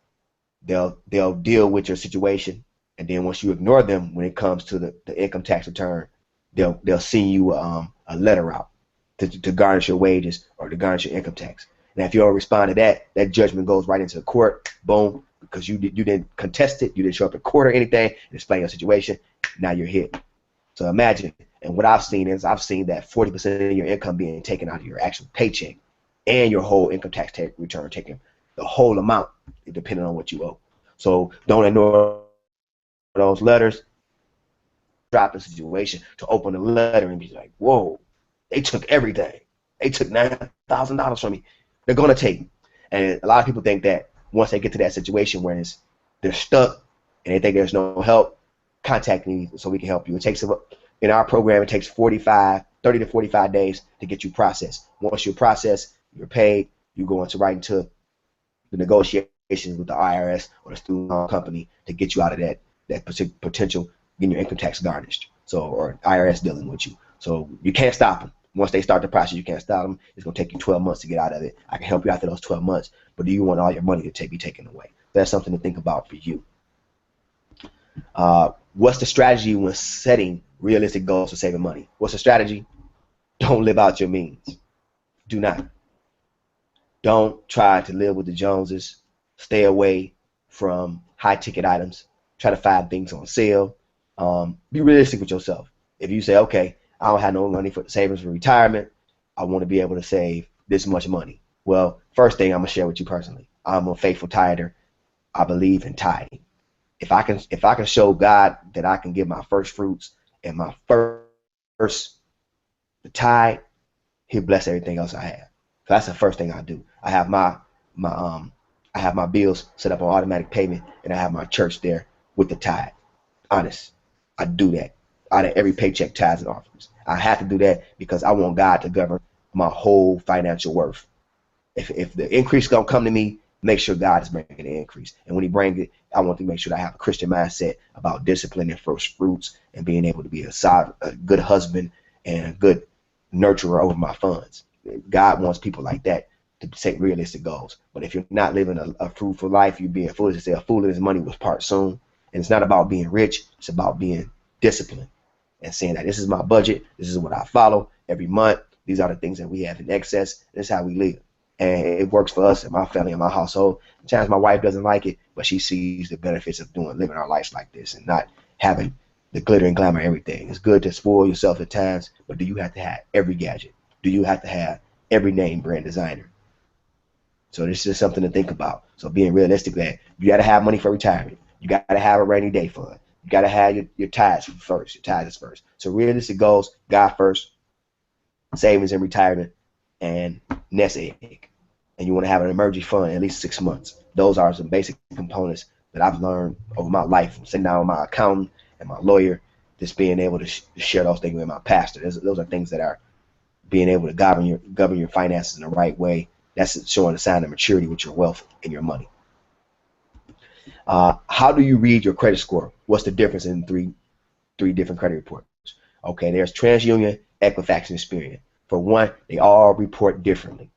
they'll deal with your situation, and then once you ignore them when it comes to the income tax return, they'll send you a letter out to garnish your wages or to garnish your income tax. Now, if you don't respond to that, that judgment goes right into the court. Boom, because you didn't contest it, you didn't show up at court or anything and explain your situation. Now you're hit. So imagine, and what I've seen is I've seen that 40% of your income being taken out of your actual paycheck, and your whole income tax return taken, the whole amount, depending on what you owe. So don't ignore those letters. Drop the situation to open the letter and be like, whoa, they took everything. They took $9,000 from me. They're gonna take. And a lot of people think that once they get to that situation where they're stuck and they think there's no help, contact me so we can help you. It takes, in our program, it takes 30 to 45 days to get you processed. Once you're processed, you're paid, you go right into the negotiations with the IRS or the student loan company to get you out of that potential getting your income tax garnished. So, or IRS dealing with you. So you can't stop them. Once they start the process, you can't stop them. It's going to take you 12 months to get out of it. I can help you after those 12 months, but do you want all your money to be taken away? That's something to think about for you. What's the strategy when setting realistic goals for saving money? What's the strategy? Don't live out your means. Do not. Don't try to live with the Joneses. Stay away from high ticket items. Try to find things on sale. Be realistic with yourself. If you say, okay, I don't have no money for savings for retirement, I want to be able to save this much money. Well, first thing I'm gonna share with you personally, I'm a faithful tither. I believe in tithing. If I can show God that I can give my first fruits and my first the tithe, He'll bless everything else I have. So that's the first thing I do. I have my bills set up on automatic payment, and I have my church there with the tithe. Honest, I do that. Out of every paycheck, tithes and offerings. I have to do that because I want God to govern my whole financial worth. If the increase is gonna come to me, make sure God is bringing the increase. And when He brings it, I want to make sure that I have a Christian mindset about discipline and first fruits and being able to be a good husband and a good nurturer over my funds. God wants people like that to set realistic goals. But if you're not living a fruitful life, you're being foolish. To say a fool and his money will part soon. And it's not about being rich. It's about being disciplined and saying that this is my budget. This is what I follow every month. These are the things that we have in excess. This is how we live. And it works for us and my family and my household. Sometimes my wife doesn't like it, but she sees the benefits of living our lives like this and not having the glitter and glamour everything. It's good to spoil yourself at times, but do you have to have every gadget? Do you have to have every name brand designer? So this is something to think about. So being realistic that you got to have money for retirement. You got to have a rainy day fund. You got to have your tithes first. Your tithes first. So realistic goals, God first, savings and retirement, and nest egg. And you want to have an emergency fund at least 6 months. Those are some basic components that I've learned over my life, from sitting down with my accountant and my lawyer, just being able to share those things with my pastor. Those are things that are being able to govern your finances in the right way. That's showing a sign of maturity with your wealth and your money. How do you read your credit score? What's the difference in three different credit reports? Okay, there's TransUnion, Equifax, and Experian. For one, they all report differently.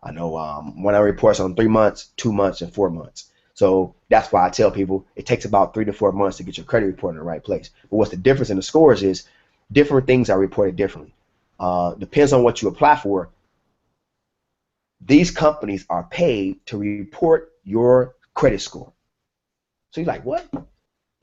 I know one reports on 3 months, 2 months, and 4 months. So that's why I tell people it takes about 3 to 4 months to get your credit report in the right place. But what's the difference in the scores is different things are reported differently. Depends on what you apply for. These companies are paid to report your credit score. So you're like, what?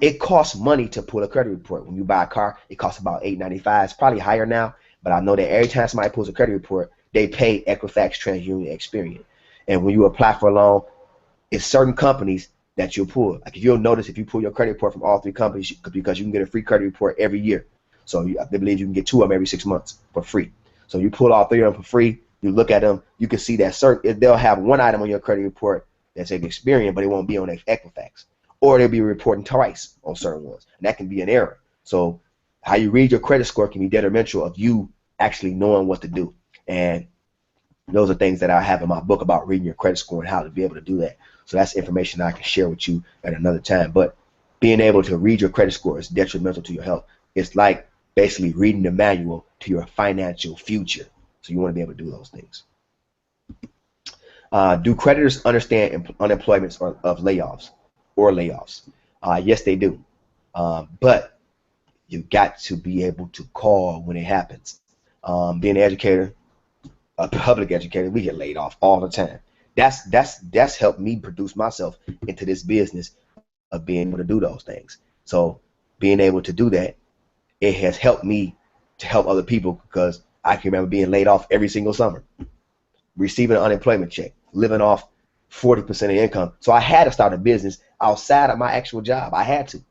It costs money to pull a credit report. When you buy a car, it costs about $8.95. It's probably higher now, but I know that every time somebody pulls a credit report, they pay Equifax, TransUnion, Experian. And when you apply for a loan, it's certain companies that you'll pull. Like if you'll notice, if you pull your credit report from all 3 companies, because you can get a free credit report every year. So I believe you can get 2 of them every 6 months for free. So you pull all 3 of them for free. You look at them, you can see that they'll have one item on your credit report that's an Experian, but it won't be on Equifax. Or they'll be reporting twice on certain ones. And that can be an error. So how you read your credit score can be detrimental of you actually knowing what to do. And those are things that I have in my book about reading your credit score and how to be able to do that. So that's information I can share with you at another time. But being able to read your credit score is detrimental to your health. It's like basically reading the manual to your financial future. So you want to be able to do those things. Do creditors understand unemployment of layoffs or layoffs? Yes, they do. But you got to be able to call when it happens. Being an educator, a public educator, we get laid off all the time. That's helped me produce myself into this business of being able to do those things. So being able to do that, it has helped me to help other people, because I can remember being laid off every single summer, receiving an unemployment check, living off 40% of income. So I had to start a business outside of my actual job. I had to,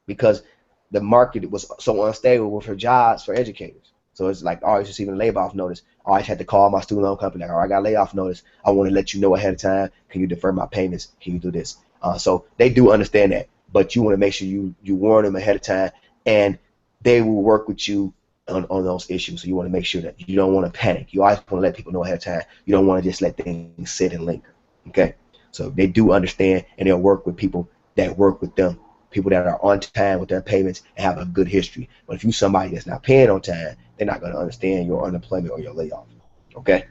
because the market was so unstable for jobs for educators. So it's like always receiving a layoff notice. I always had to call my student loan company, like, oh, I got a layoff notice. I want to let you know ahead of time. Can you defer my payments? Can you do this? So they do understand that, but you want to make sure you warn them ahead of time, and they will work with you on those issues. So you want to make sure that you don't want to panic. You always want to let people know ahead of time. You don't want to just let things sit and linger. Okay? So they do understand, and they'll work with people that work with them, people that are on time with their payments and have a good history. But if you're somebody that's not paying on time, they're not going to understand your unemployment or your layoff. Okay.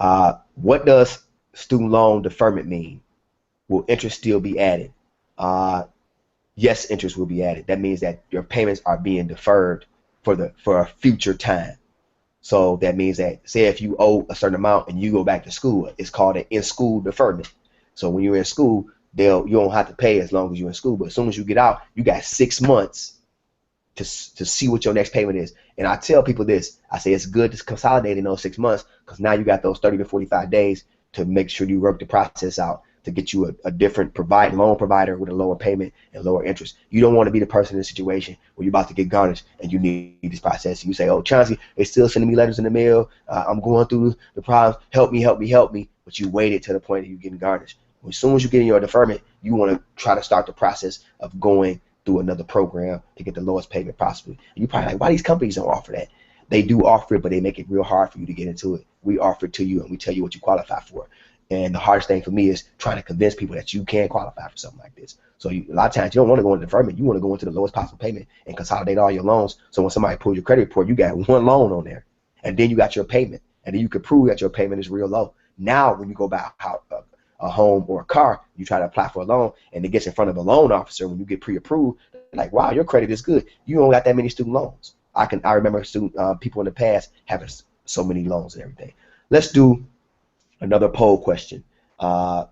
Uh, what does student loan deferment mean? Will interest still be added? Yes, interest will be added. That means that your payments are being deferred for a future time. So that means that, say if you owe a certain amount and you go back to school, it's called an in-school deferment. So when you're in school, you don't have to pay as long as you're in school. But as soon as you get out, you got 6 months to see what your next payment is. And I tell people this, I say it's good to consolidate in those 6 months, because now you got those 30 to 45 days to make sure you work the process out to get you a different loan provider with a lower payment and lower interest. You don't want to be the person in the situation where you're about to get garnished and you need this process. You say, oh, Chauncey, they're still sending me letters in the mail. I'm going through the problems. Help me, help me, help me. But you waited to the point that you're getting garnished. As soon as you get in your deferment, you want to try to start the process of going through another program to get the lowest payment possibly. And you're probably like, why these companies don't offer that? They do offer it, but they make it real hard for you to get into it. We offer it to you and we tell you what you qualify for. And the hardest thing for me is trying to convince people that you can qualify for something like this. So a lot of times you don't want to go into deferment. You want to go into the lowest possible payment and consolidate all your loans. So when somebody pulls your credit report, you got one loan on there, and then you got your payment, and then you can prove that your payment is real low. Now, when you go buy a home or a car, you try to apply for a loan, and it gets in front of a loan officer. When you get pre-approved, like, wow, your credit is good. You don't got that many student loans. I remember people in the past having so many loans and everything. Let's do another poll question. Are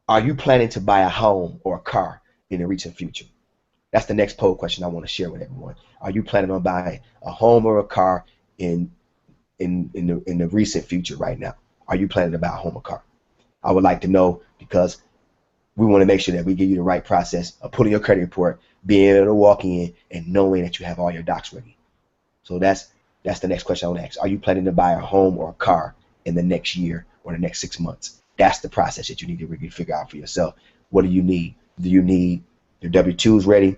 you planning to buy a home or a car in the recent future? That's the next poll question I want to share with everyone. Are you planning on buying a home or a car in the recent future right now? Are you planning to buy a home or car? I would like to know, because we want to make sure that we give you the right process of putting your credit report, being able to walk in and knowing that you have all your docs ready. So that's the next question I want to ask. Are you planning to buy a home or a car in the next year or the next 6 months? That's the process that you need to really figure out for yourself. What do you need? Do you need your W-2s ready?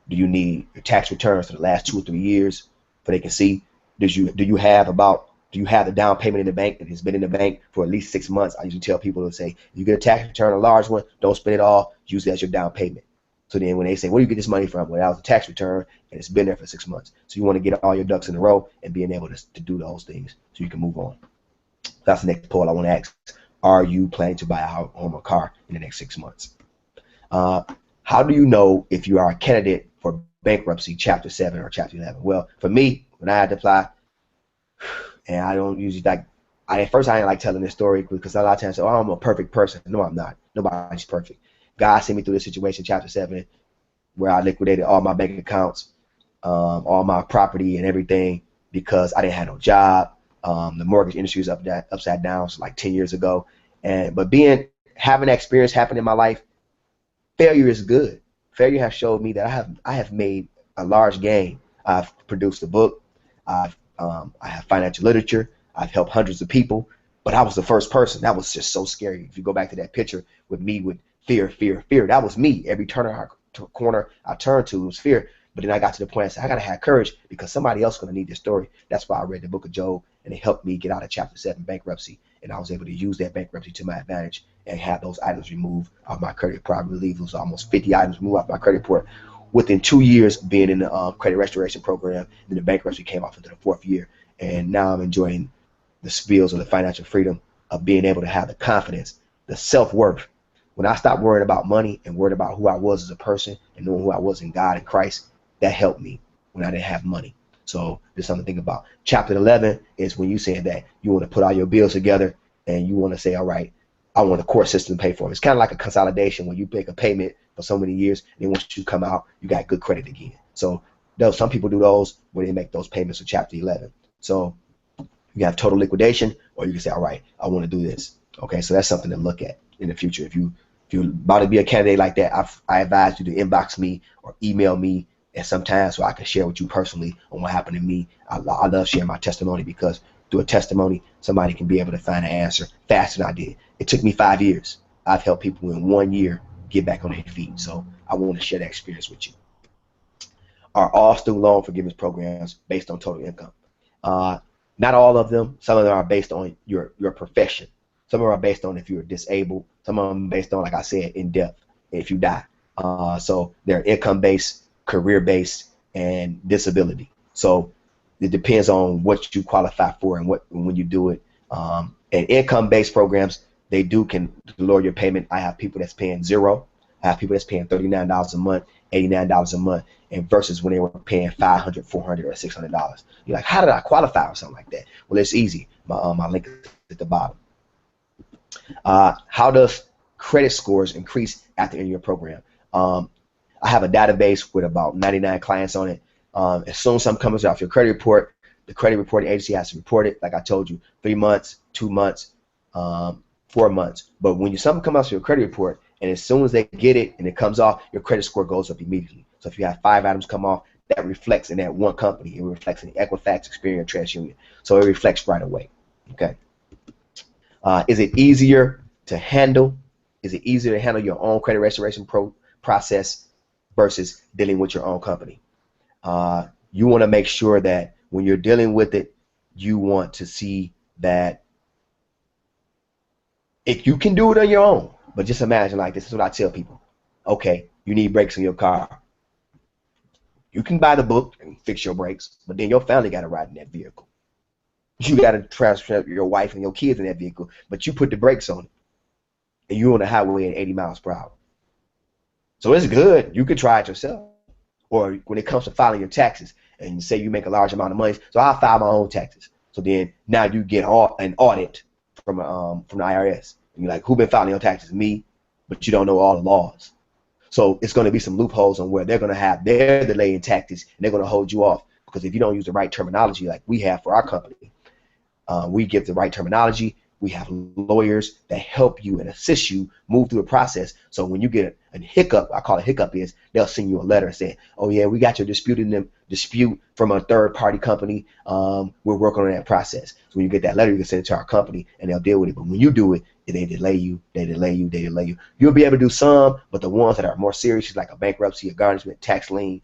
Do you need your tax returns for the last 2 or 3 years so they can see? Do you have the down payment in the bank that has been in the bank for at least 6 months? I usually tell people to say, if you get a tax return, a large one, don't spend it all, use it as your down payment. So then when they say, where do you get this money from? Well, that was a tax return, and it's been there for 6 months. So you want to get all your ducks in a row and being able to do those things so you can move on. That's the next poll I want to ask. Are you planning to buy a home or car in the next 6 months? How do you know if you are a candidate for bankruptcy, Chapter 7 or Chapter 11? Well, for me, when I had to apply, and I don't usually like, at first I didn't like telling this story because a lot of times I say, oh, I'm a perfect person. No, I'm not. Nobody's perfect. God sent me through this situation, Chapter 7, where I liquidated all my bank accounts, all my property and everything, because I didn't have no job. The mortgage industry is upside down, so like 10 years ago. But having that experience happen in my life, failure is good. Failure has showed me that I have made a large gain. I've produced a book. I have financial literature. I've helped hundreds of people. But I was the first person. That was just so scary. If you go back to that picture with me with fear, that was me. Every corner I turned to was fear. But then I got to the point I said, I got to have courage, because somebody else is going to need this story. That's why I read the book of Job, and it helped me get out of Chapter 7 bankruptcy. And I was able to use that bankruptcy to my advantage and have those items removed off my credit report. I believe it was almost 50 items removed off my credit report within 2 years being in the credit restoration program. Then the bankruptcy came off into the 4th year. And now I'm enjoying the spills of the financial freedom of being able to have the confidence, the self-worth. When I stopped worrying about money and worried about who I was as a person and knowing who I was in God and Christ, that helped me when I didn't have money. So there's something to think about. Chapter 11 is when you saying that you want to put all your bills together and you want to say, all right, I want the court system to pay for them. It's kind of like a consolidation when you make a payment for so many years, and then once you come out, you got good credit again. So some people do those where they make those payments for Chapter 11. So you have total liquidation, or you can say, all right, I want to do this. Okay, so that's something to look at in the future. If you're about to be a candidate like that, I advise you to inbox me or email me at some time so I can share with you personally on what happened to me. I love sharing my testimony, because through a testimony, somebody can be able to find an answer faster than I did. It took me 5 years. I've helped people in 1 year get back on their feet. So I want to share that experience with you. Are all student loan forgiveness programs based on total income? Not all of them. Some of them are based on your profession. Some of them are based on if you're disabled. Some of them based on, like I said, in death, if you die. So they're income-based, career-based, and disability. So it depends on what you qualify for and when you do it. And income-based programs, they can lower your payment. I have people that's paying $0. I have people that's paying $39 a month, $89 a month, and versus when they were paying $500, $400, or $600. You're like, how did I qualify for something like that? Well, it's easy. My link is at the bottom. How does credit scores increase after ending your program? I have a database with about 99 clients on it. As soon as something comes off your credit report, the credit reporting agency has to report it. Like I told you, 3 months, 2 months, 4 months. But when something comes off your credit report, and as soon as they get it and it comes off, your credit score goes up immediately. So if you have 5 items come off, that reflects in that one company. It reflects in Equifax, Experian, TransUnion. So it reflects right away. Okay. Is it easier to handle? Is it easier to handle your own credit restoration process versus dealing with your own company? You want to make sure that when you're dealing with it, you want to see that if you can do it on your own. But just imagine, like, this is what I tell people. Okay, you need brakes in your car. You can buy the book and fix your brakes, but then your family got to ride in that vehicle. You got to transfer your wife and your kids in that vehicle, but you put the brakes on it, and you're on the highway at 80 miles per hour. So it's good. You can try it yourself. Or when it comes to filing your taxes, and you say you make a large amount of money, so I file my own taxes. So then now you get an audit from the IRS. And you're like, who been filing your taxes? Me, but you don't know all the laws. So it's going to be some loopholes on where they're going to have their delay in taxes, and they're going to hold you off because if you don't use the right terminology like we have for our company, we give the right terminology. We have lawyers that help you and assist you move through the process. So when you get a hiccup, I call it hiccup is, they'll send you a letter saying, oh yeah, we got your dispute from a third party company. We're working on that process. So when you get that letter, you can send it to our company and they'll deal with it. But when you do it, they delay you, they delay you, they delay you. You'll be able to do some, but the ones that are more serious, like a bankruptcy, a garnishment, tax lien,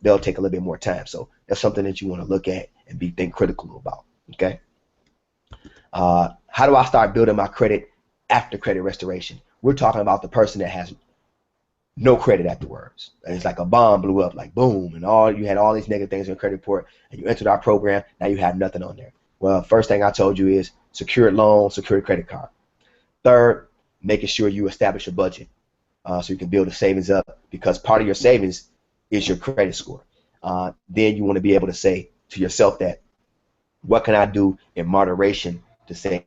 they'll take a little bit more time. So that's something that you want to look at and think critical about. Okay. How do I start building my credit after credit restoration? We're talking about the person that has no credit afterwards. And it's like a bomb blew up, like boom, and you had all these negative things in your credit report, and you entered our program, now you have nothing on there. Well, first thing I told you is secured loan, secured credit card. Third, making sure you establish a budget so you can build the savings up, because part of your savings is your credit score. Then you want to be able to say to yourself that, what can I do in moderation to say,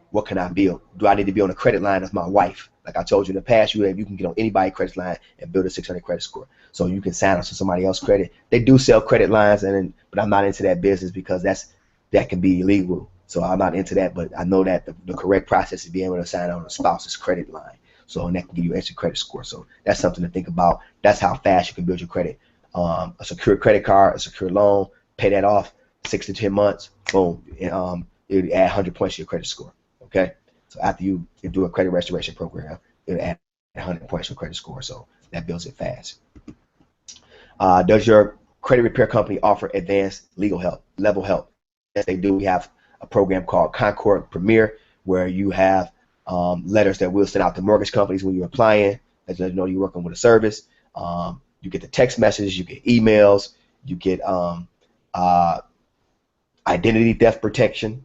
what can I build? Do I need to be on a credit line as my wife? Like I told you in the past, you can get on anybody's credit line and build a 600 credit score. So you can sign up to somebody else's credit. They do sell credit lines, but I'm not into that business because that can be illegal. So I'm not into that, but I know that the correct process is being able to sign on a spouse's credit line. So and that can give you extra credit score. So that's something to think about. That's how fast you can build your credit. A secure credit card, a secure loan, pay that off 6 to 10 months, boom. It would add 100 points to your credit score. Okay, so after you do a credit restoration program, it would add 100 points to your credit score. So that builds it fast. Does your credit repair company offer advanced legal help, level help? Yes, they do. We have a program called Concord Premier, where you have letters that we'll send out to mortgage companies when you're applying, as you know you're working with a service. You get the text messages, you get emails, you get identity theft protection.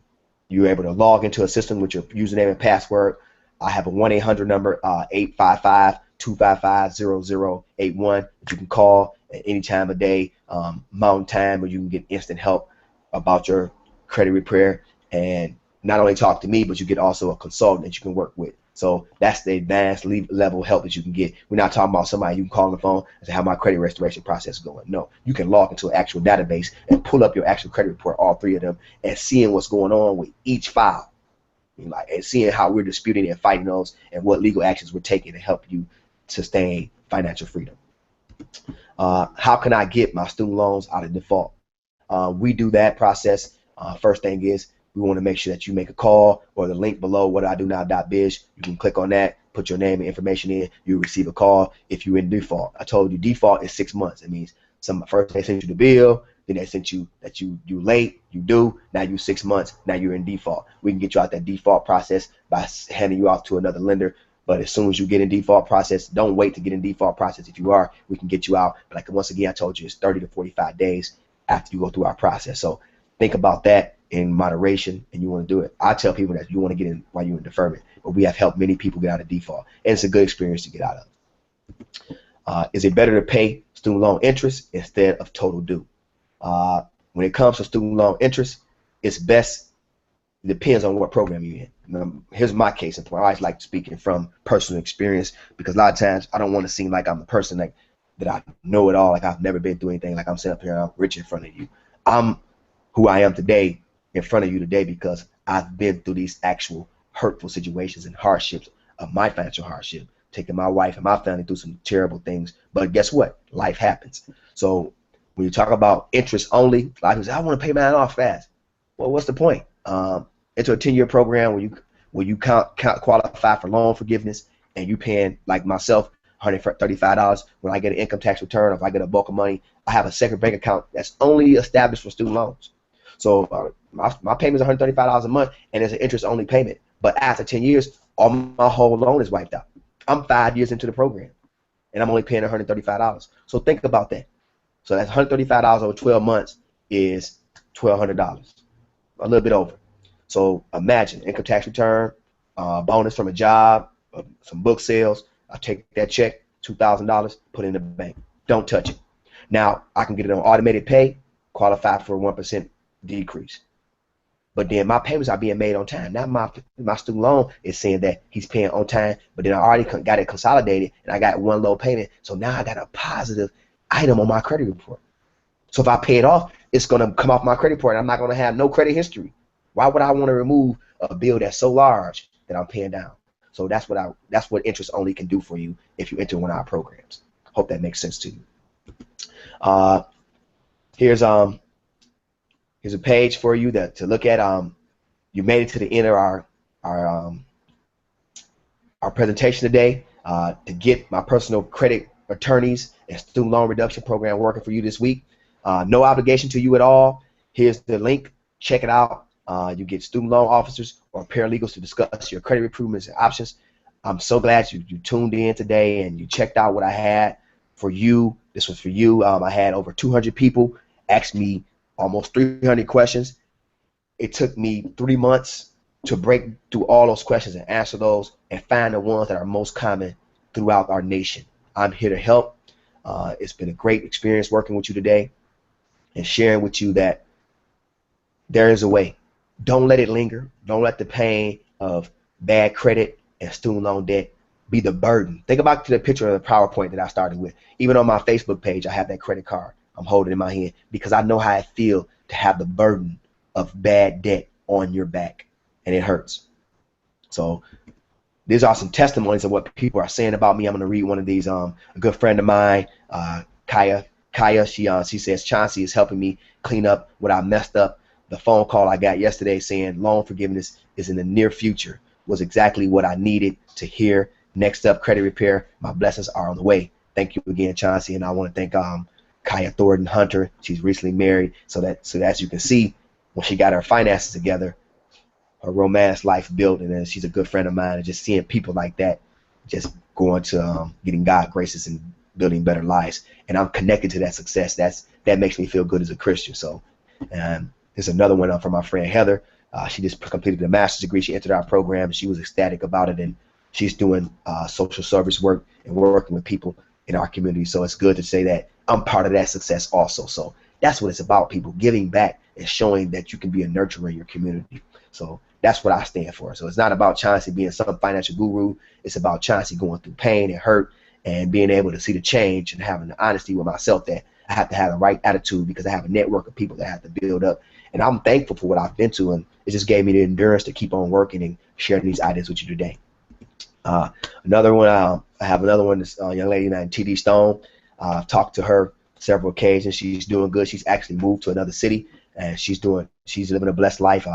You're able to log into a system with your username and password. I have a 1-800 number, 855-255-0081 that you can call at any time of day, mountain time, where you can get instant help about your credit repair, and not only talk to me, but you get also a consultant that you can work with. So that's the advanced level help that you can get. We're not talking about somebody you can call on the phone and say, how my credit restoration process is going. No, you can log into an actual database and pull up your actual credit report, all 3 of them, and seeing what's going on with each file, and seeing how we're disputing and fighting those and what legal actions we're taking to help you sustain financial freedom. How can I get my student loans out of default? We do that process. First thing is, we want to make sure that you make a call, or the link below, whatdoidonow.biz. You can click on that, put your name and information in, you receive a call if you're in default. I told you default is 6 months. It means first they send you the bill, then they sent you that you late, you do, now you 6 months, now you're in default. We can get you out that default process by handing you off to another lender. But as soon as you get in default process, don't wait to get in default process. If you are, we can get you out. But like once again, I told you, it's 30 to 45 days after you go through our process. So think about that in moderation, and you want to do it. I tell people that you want to get in while you're in deferment, but we have helped many people get out of default, and it's a good experience to get out of. Is it better to pay student loan interest instead of total due? When it comes to student loan interest, it's best. It depends on what program you're in. Here's my case in point. I always like speaking from personal experience, because a lot of times I don't want to seem like I'm the person that I know it all, like I've never been through anything, like I'm sitting up here and I'm rich in front of you. I'm who I am today in front of you today because I've been through these actual hurtful situations and hardships of my financial hardship, taking my wife and my family through some terrible things. But guess what? Life happens. So when you talk about interest only, a lot of people say, I want to pay mine off fast. Well, what's the point? Into a 10-year program where you qualify for loan forgiveness, and you paying, like myself, $135 when I get an income tax return, or if I get a bulk of money, I have a second bank account that's only established for student loans. So my payment is $135 a month, and it's an interest-only payment. But after 10 years, all my whole loan is wiped out. I'm 5 years into the program, and I'm only paying $135. So think about that. So that's $135 over 12 months is $1,200, a little bit over. So imagine income tax return, bonus from a job, some book sales. I take that check, $2,000, put it in the bank. Don't touch it. Now I can get it on automated pay, qualify for a 1% decrease. But then my payments are being made on time. Now my student loan is saying that he's paying on time, but then I already got it consolidated, and I got one low payment. So now I got a positive item on my credit report. So if I pay it off, it's going to come off my credit report, and I'm not going to have no credit history. Why would I want to remove a bill that's so large that I'm paying down? So that's what interest only can do for you if you enter one of our programs. Hope that makes sense to you. Here's a page for you to look at. You made it to the end of our presentation today. To get my personal credit attorneys and student loan reduction program working for you this week. No obligation to you at all. Here's the link. Check it out. You get student loan officers or paralegals to discuss your credit improvements and options. I'm so glad you tuned in today and you checked out what I had for you. This was for you. I had over 200 people ask me almost 300 questions. It took me 3 months to break through all those questions and answer those and find the ones that are most common throughout our nation. I'm here to help. It's been a great experience working with you today and sharing with you that there is a way. Don't let it linger. Don't let the pain of bad credit and student loan debt be the burden. Think about the picture of the PowerPoint that I started with. Even on my Facebook page, I have that credit card I'm holding in my hand because I know how it feels to have the burden of bad debt on your back, and it hurts. So these are some testimonies of what people are saying about me. I'm going to read one of these. A good friend of mine, Kaya, she says, Chauncey is helping me clean up what I messed up. The phone call I got yesterday saying loan forgiveness is in the near future was exactly what I needed to hear. Next up, credit repair. My blessings are on the way. Thank you again, Chauncy, and I want to thank Kaya Thornton Hunter. She's recently married, so as you can see, when she got her finances together, her romance life built, and then she's a good friend of mine. And just seeing people like that, just going to getting God graces and building better lives, and I'm connected to that success. That makes me feel good as a Christian. So, there's another one from my friend Heather. She just completed a master's degree. She entered our program. She was ecstatic about it, and she's doing social service work and working with people in our community. So it's good to say that I'm part of that success also. So that's what it's about, people giving back and showing that you can be a nurturer in your community. So that's what I stand for. So it's not about Chauncey being some financial guru. It's about Chauncey going through pain and hurt and being able to see the change and having the honesty with myself that I have to have the right attitude because I have a network of people that I have to build up. And I'm thankful for what I've been to, and it just gave me the endurance to keep on working and sharing these ideas with you today. Another one, I have another one, this young lady named T.D. Stone. I've talked to her several occasions. She's doing good. She's actually moved to another city, and she's living a blessed life.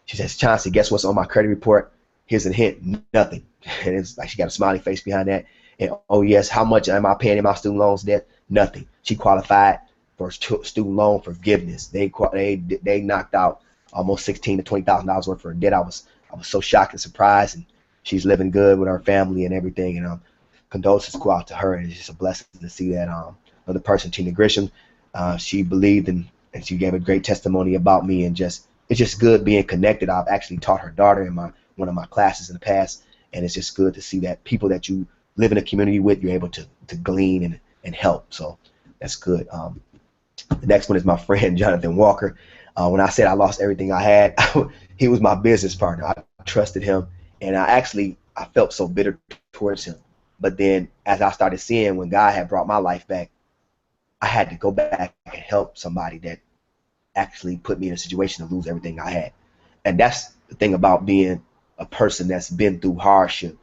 She says, Chauncey, guess what's on my credit report? Here's a hint, nothing. And it's like she got a smiley face behind that. And oh yes, how much am I paying in my student loans debt? Nothing. She qualified for student loan forgiveness. They knocked out almost $16,000 to $20,000 worth of her debt. I was so shocked and surprised, and she's living good with her family and everything. And condolences go out to her, and it's just a blessing to see that another person, Tina Grisham, she believed and she gave a great testimony about me, and it's just good being connected. I've actually taught her daughter in one of my classes in the past, and it's just good to see that people that you live in a community with, you're able to glean and help. So that's good. The next one is my friend Jonathan Walker. When I said I lost everything I had, he was my business partner. I trusted him, and I felt so bitter towards him. But then as I started seeing when God had brought my life back, I had to go back and help somebody that actually put me in a situation to lose everything I had. And that's the thing about being a person that's been through hardship.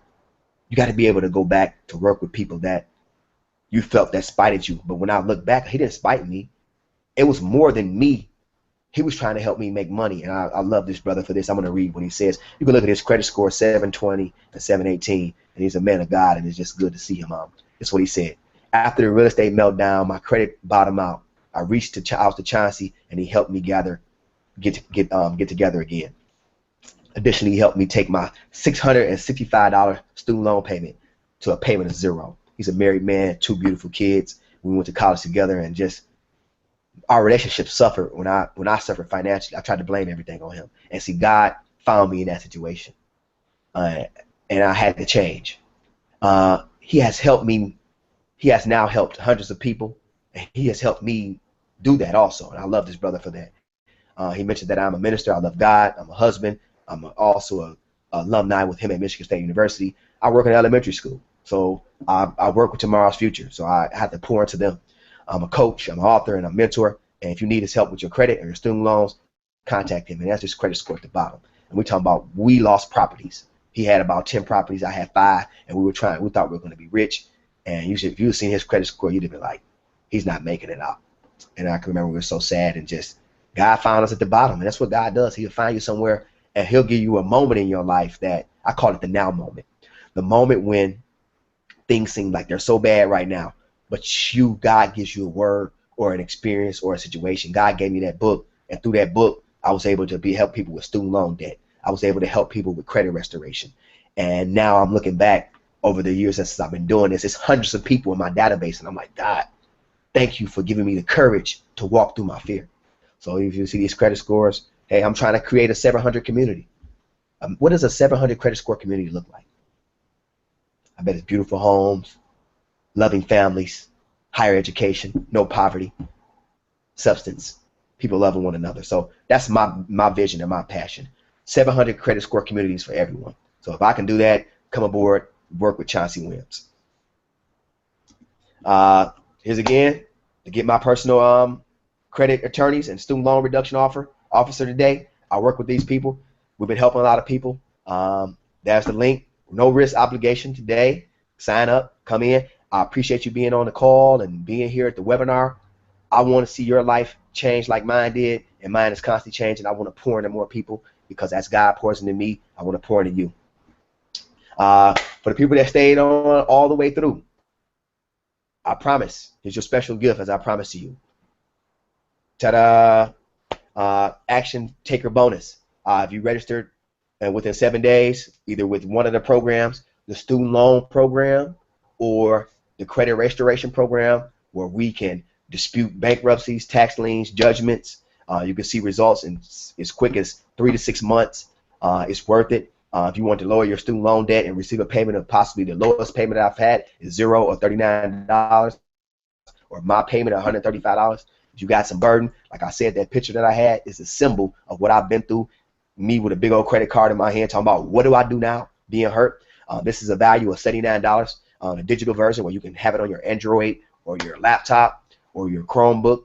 You got to be able to go back to work with people that you felt that spited you. But when I look back, he didn't spite me. It was more than me. He was trying to help me make money. And I love this brother for this. I'm going to read what he says. You can look at his credit score, 720 and 718. And he's a man of God, and it's just good to see him. That's what he said. After the real estate meltdown, my credit bottomed out. I reached out to Chauncy, and he helped me get together again. Additionally, he helped me take my $665 student loan payment to a payment of $0. He's a married man, 2 beautiful kids. We went to college together, and just our relationship suffered when I suffered financially. I tried to blame everything on him, and see, God found me in that situation, and I had to change. He has helped me. He has now helped hundreds of people, and he has helped me do that also. And I love this brother for that. He mentioned that I'm a minister. I love God. I'm a husband. I'm also an alumni with him at Michigan State University. I work in elementary school, so I work with tomorrow's future. So I have to pour into them. I'm a coach. I'm an author and a mentor. And if you need his help with your credit or your student loans, contact him. And that's his credit score at the bottom. And we're talking about we lost properties. He had about 10 properties. I had 5, and we thought we were going to be rich. And if you had seen his credit score, you'd have been like, he's not making it out. And I can remember we were so sad, and just God found us at the bottom. And that's what God does. He'll find you somewhere, and he'll give you a moment in your life that I call it the now moment. The moment when things seem like they're so bad right now, but God gives you a word or an experience or a situation. God gave me that book, and through that book, I was able to help people with student loan debt. I was able to help people with credit restoration. And now I'm looking back over the years since I've been doing this. It's hundreds of people in my database, and I'm like, God, thank you for giving me the courage to walk through my fear. So if you see these credit scores, hey, I'm trying to create a 700 community. What does a 700 credit score community look like? I bet it's beautiful homes, loving families, higher education, no poverty, substance, people loving one another. So that's my vision and my passion. 700 credit score communities for everyone. So if I can do that, come aboard, work with Chauncey Williams. Here's again to get my personal credit attorneys and student loan reduction officer today. I work with these people. We've been helping a lot of people. There's the link. No risk obligation today. Sign up, come in. I appreciate you being on the call and being here at the webinar. I want to see your life change like mine did, and mine is constantly changing. I want to pour into more people, because as God pours into me, I want to pour into you. For the people that stayed on all the way through, I promise, here's your special gift, as I promised to you. Ta-da! Action taker bonus. If you registered within 7 days, either with one of the programs, the student loan program or the credit restoration program, where we can dispute bankruptcies, tax liens, judgments. You can see results in as quick as 3 to 6 months. It's worth it. If you want to lower your student loan debt and receive a payment of possibly the lowest payment I've had is $0 or $39, or my payment of $135. If you got some burden, like I said, that picture that I had is a symbol of what I've been through. Me with a big old credit card in my hand, talking about what do I do now, being hurt. This is a value of $79 on a digital version, where you can have it on your Android or your laptop or your Chromebook.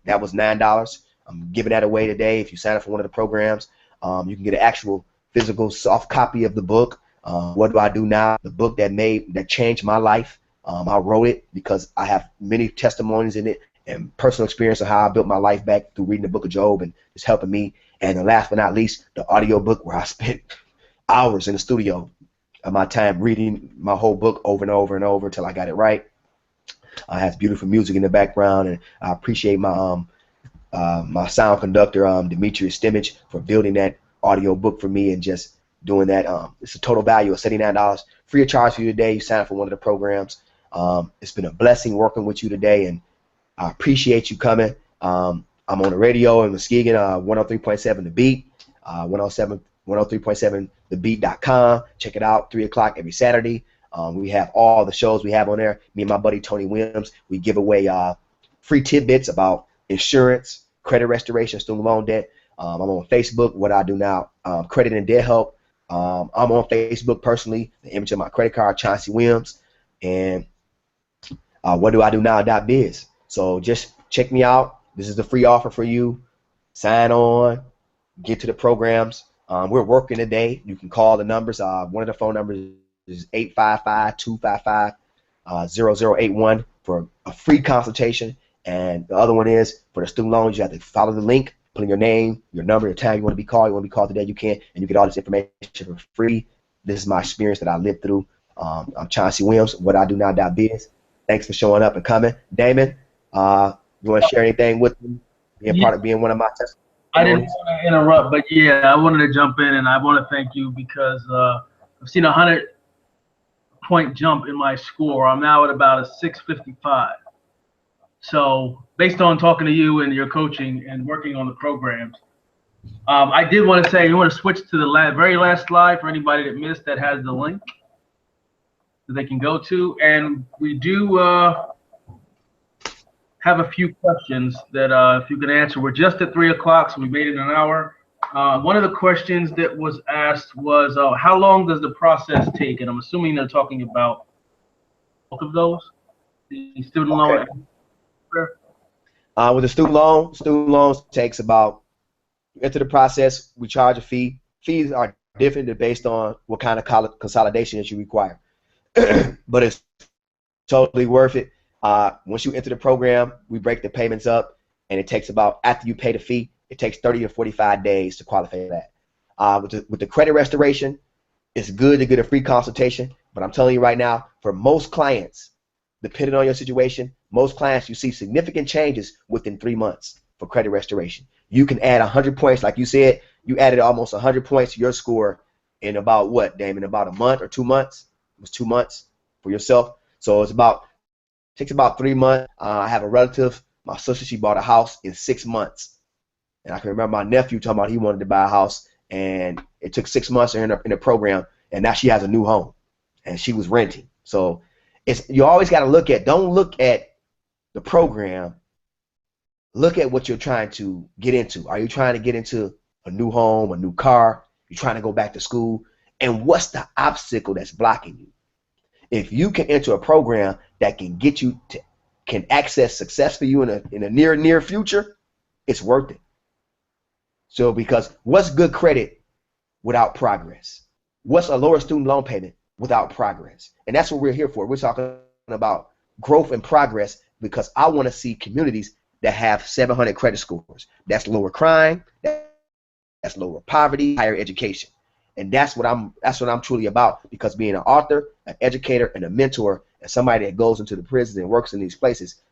That was $9. I'm giving that away today. If you sign up for one of the programs, you can get an actual physical soft copy of the book. What do I do now? The book that changed my life. I wrote it because I have many testimonies in it and personal experience of how I built my life back through reading the book of Job, and it's helping me. And then last but not least, the audio book, where I spent hours in the studio of my time reading my whole book over and over and over until I got it right. Has beautiful music in the background, and I appreciate my sound conductor, Demetrius Stimich, for building that audio book for me and just doing that. It's a total value of $79, free of charge for you today. You sign up for one of the programs. It's been a blessing working with you today, and I appreciate you coming. I'm on the radio in Muskegon, 103.7 The Beat, 103.7 thebeat.com. Check it out, 3 o'clock every Saturday. We have all the shows we have on there. Me and my buddy Tony Williams, we give away free tidbits about insurance, credit restoration, student loan debt. I'm on Facebook, What I Do Now, Credit and Debt Help. I'm on Facebook personally, the image of my credit card, Chauncey Williams, and What Do I Do Now.biz. So just check me out. This is the free offer for you. Sign on, get to the programs. We're working today. You can call the numbers. One of the phone numbers is 855-255-0081 for a free consultation. And the other one is for the student loans. You have to follow the link, put in your name, your number, your time you want to be called. You want to be called today, you can, and you get all this information for free. This is my experience that I lived through. I'm Chauncey Williams, What I Do Now.biz. Thanks for showing up and coming. Damon, you want to share anything with me? Being one of my testimonies?
I didn't want to interrupt, but yeah, I wanted to jump in, and I want to thank you because I've seen a 100-point jump in my score. I'm now at about a 655. So based on talking to you and your coaching and working on the programs, I did want to say, you want to switch to the very last slide for anybody that missed, that has the link that they can go to. And we do have a few questions that if you can answer. We're just at 3 o'clock, so we made it an hour. One of the questions that was asked was, how long does the process take? And I'm assuming they're talking about both of those, the student loan.
With the student loans takes about, into the process, we charge a fee. Fees are different based on what kind of consolidation that you require. But it's totally worth it. Once you enter the program, we break the payments up, and it takes about, after you pay the fee, it takes 30 to 45 days to qualify for that. With the credit restoration, it's good to get a free consultation, but I'm telling you right now, for most clients, depending on your situation, most clients, you see significant changes within 3 months for credit restoration. You can add 100 points, like you said, you added almost 100 points to your score in about what, Damon, about a month or 2 months? It was 2 months for yourself. So it takes about 3 months. I have a relative, my sister, she bought a house in 6 months. And I can remember my nephew talking about he wanted to buy a house, and it took 6 months to end up in the program, and now she has a new home, and she was renting. So you always got to don't look at the program, look at what you're trying to get into. Are you trying to get into a new home, a new car? You're trying to go back to school? And what's the obstacle that's blocking you? If you can enter a program that can get you can access success for you in a near future, it's worth it. So because what's good credit without progress? What's a lower student loan payment without progress? And that's what we're here for. We're talking about growth and progress, because I want to see communities that have 700 credit scores. That's lower crime, that's lower poverty, higher education. And that's what I'm truly about, because being an author, an educator, and a mentor, and somebody that goes into the prisons and works in these places,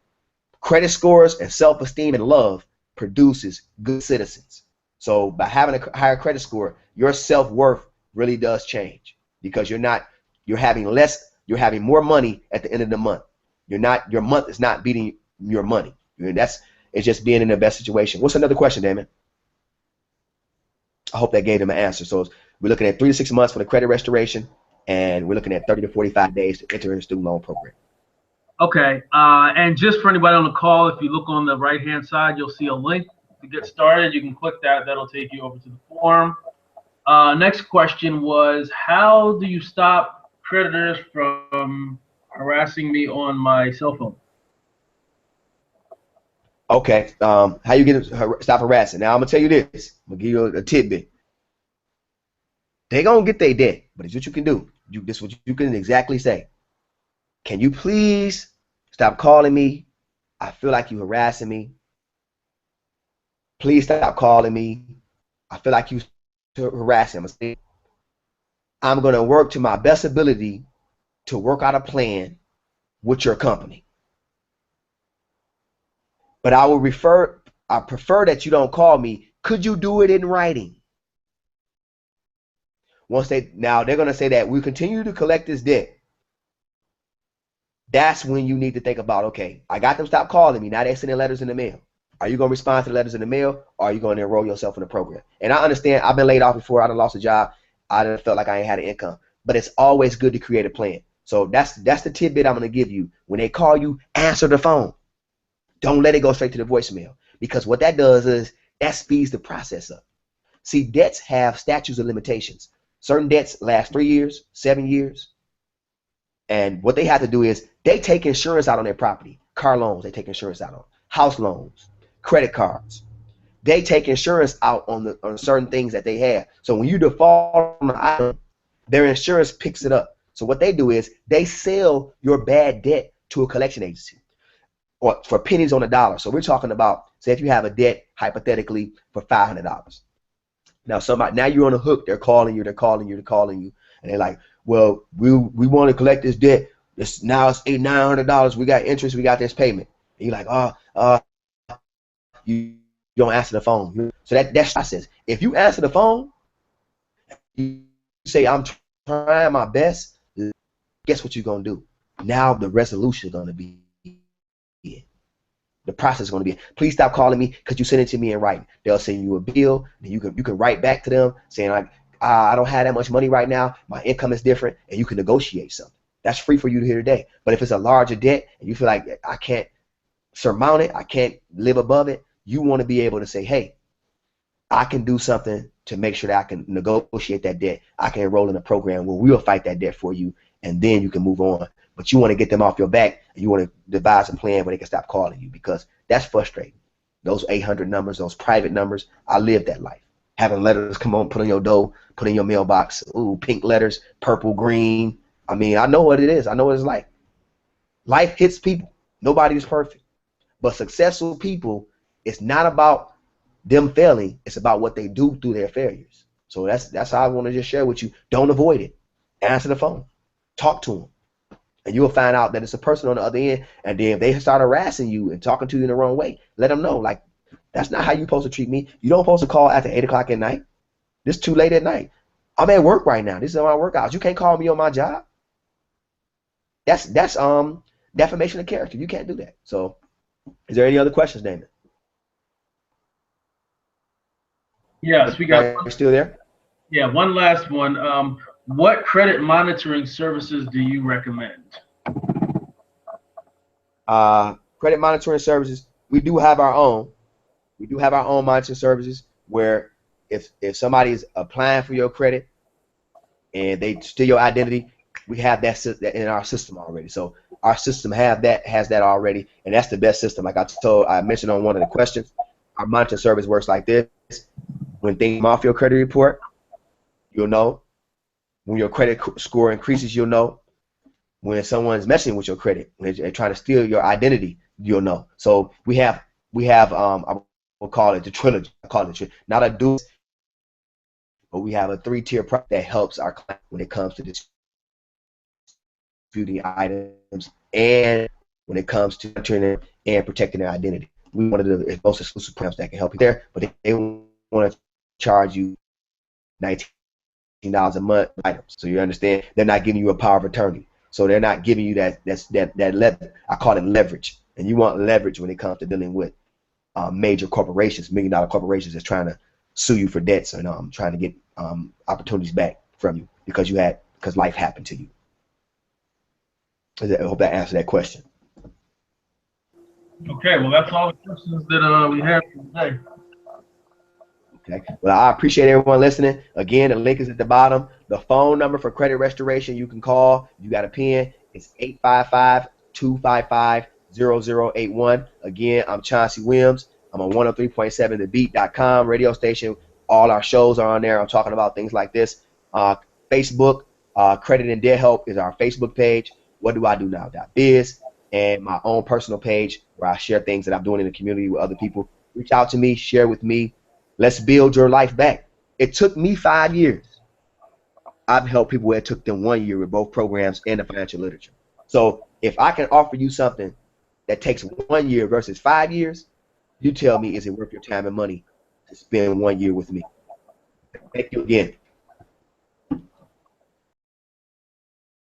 credit scores and self-esteem and love produces good citizens. So by having a higher credit score, your self-worth really does change, because you're having more money at the end of the month. Your month is not beating your money. It's just being in the best situation. What's another question, Damon? I hope that gave them an answer. So we're looking at 3 to 6 months for the credit restoration, and we're looking at 30 to 45 days to enter in the student loan program.
Okay, and just for anybody on the call, if you look on the right-hand side, you'll see a link to get started. You can click that. That'll take you over to the form. Next question was, how do you stop creditors from harassing me on my cell phone?
Okay, how you stop harassing? Now I'm gonna tell you this. I'm gonna give you a tidbit. They gonna get their debt, but it's what you can do. This is what you can exactly say. Can you please stop calling me? I feel like you harassing me. Please stop calling me. I feel like you harassing me. I'm gonna work to my best ability to work out a plan with your company. But I prefer that you don't call me. Could you do it in writing? Now they're going to say that we continue to collect this debt. That's when you need to think about, okay, I got them stop calling me. Now they're sending letters in the mail. Are you going to respond to the letters in the mail, or are you going to enroll yourself in the program? And I understand I've been laid off before. I done lost a job. I done felt like I ain't had an income. But it's always good to create a plan. So that's the tidbit I'm going to give you. When they call you, answer the phone. Don't let it go straight to the voicemail, because what that does is that speeds the process up. See, debts have statutes of limitations. Certain debts last 3 years, 7 years. And what they have to do is they take insurance out on their property. Car loans, they take insurance out on. House loans, credit cards. They take insurance out on certain things that they have. So when you default on the item, their insurance picks it up. So what they do is they sell your bad debt to a collection agency, or for pennies on the dollar. So we're talking about, say if you have a debt hypothetically for $500. Now you're on the hook. They're calling you, and they're like, well, we want to collect this debt. Now it's $900. We got interest. We got this payment. And you're like, you don't answer the phone. So that's process. If you answer the phone, you say, I'm trying my best. Guess what you're gonna do? Now the resolution is gonna be the process is going to be, please stop calling me because you send it to me in writing. They'll send you a bill, and you can write back to them saying, I don't have that much money right now. My income is different, and you can negotiate something. That's free for you to hear today. But if it's a larger debt and you feel like I can't surmount it, I can't live above it, you want to be able to say, hey, I can do something to make sure that I can negotiate that debt. I can enroll in a program where we'll fight that debt for you, and then you can move on. But you want to get them off your back, and you want to devise a plan where they can stop calling you, because that's frustrating. Those 800 numbers, those private numbers, I lived that life. Having letters come on, put on your door, put in your mailbox, ooh, pink letters, purple, green. I mean, I know what it is. I know what it's like. Life hits people. Nobody is perfect. But successful people, it's not about them failing. It's about what they do through their failures. So that's how I want to just share with you. Don't avoid it. Answer the phone. Talk to them. And you'll find out that it's a person on the other end. And then if they start harassing you and talking to you in the wrong way, let them know, like, that's not how you're supposed to treat me. You don't supposed to call after 8 o'clock at night. This is too late at night. I'm at work right now. This is my work hours. You can't call me on my job. That's defamation of character. You can't do that. So is there any other questions, Damon?
Yes, we got one.
Still there?
Yeah, one last one. What credit monitoring services do you recommend?
Credit monitoring services, we do have our own. We do have our own monitoring services where if somebody is applying for your credit and they steal your identity, we have that in our system already. So our system has that already, and that's the best system. Like I mentioned on one of the questions, our monitoring service works like this. When things come off your credit report, you'll know. When your credit score increases, you'll know. When someone's messing with your credit, when they're trying to steal your identity, you'll know. So we have I will call it the trilogy. I call it not a dual, but we have a 3-tier product that helps our client when it comes to disputing items and when it comes to monitoring and protecting their identity. We one of the most exclusive programs that can help you there, but they want to charge you $19 a month items. So you understand, they're not giving you a power of attorney. So they're not giving you that leverage. I call it leverage. And you want leverage when it comes to dealing with major corporations, $1 million corporations that's trying to sue you for debts and trying to get opportunities back from you because life happened to you. I hope that answered that question.
Okay, well, that's all the questions that we have today.
Okay. Well, I appreciate everyone listening. Again, the link is at the bottom. The phone number for credit restoration you can call. You got a pen. It's 855-255-0081. Again, I'm Chauncey Williams. I'm on 103.7thebeat.com radio station. All our shows are on there. I'm talking about things like this. Facebook, Credit and Debt Help is our Facebook page. What do I do now? .biz, and my own personal page where I share things that I'm doing in the community with other people. Reach out to me, share with me. Let's build your life back. It took me 5 years. I've helped people where it took them 1 year with both programs and the financial literature. So if I can offer you something that takes 1 year versus 5 years, You tell me, is it worth your time and money to spend 1 year with me? Thank you again.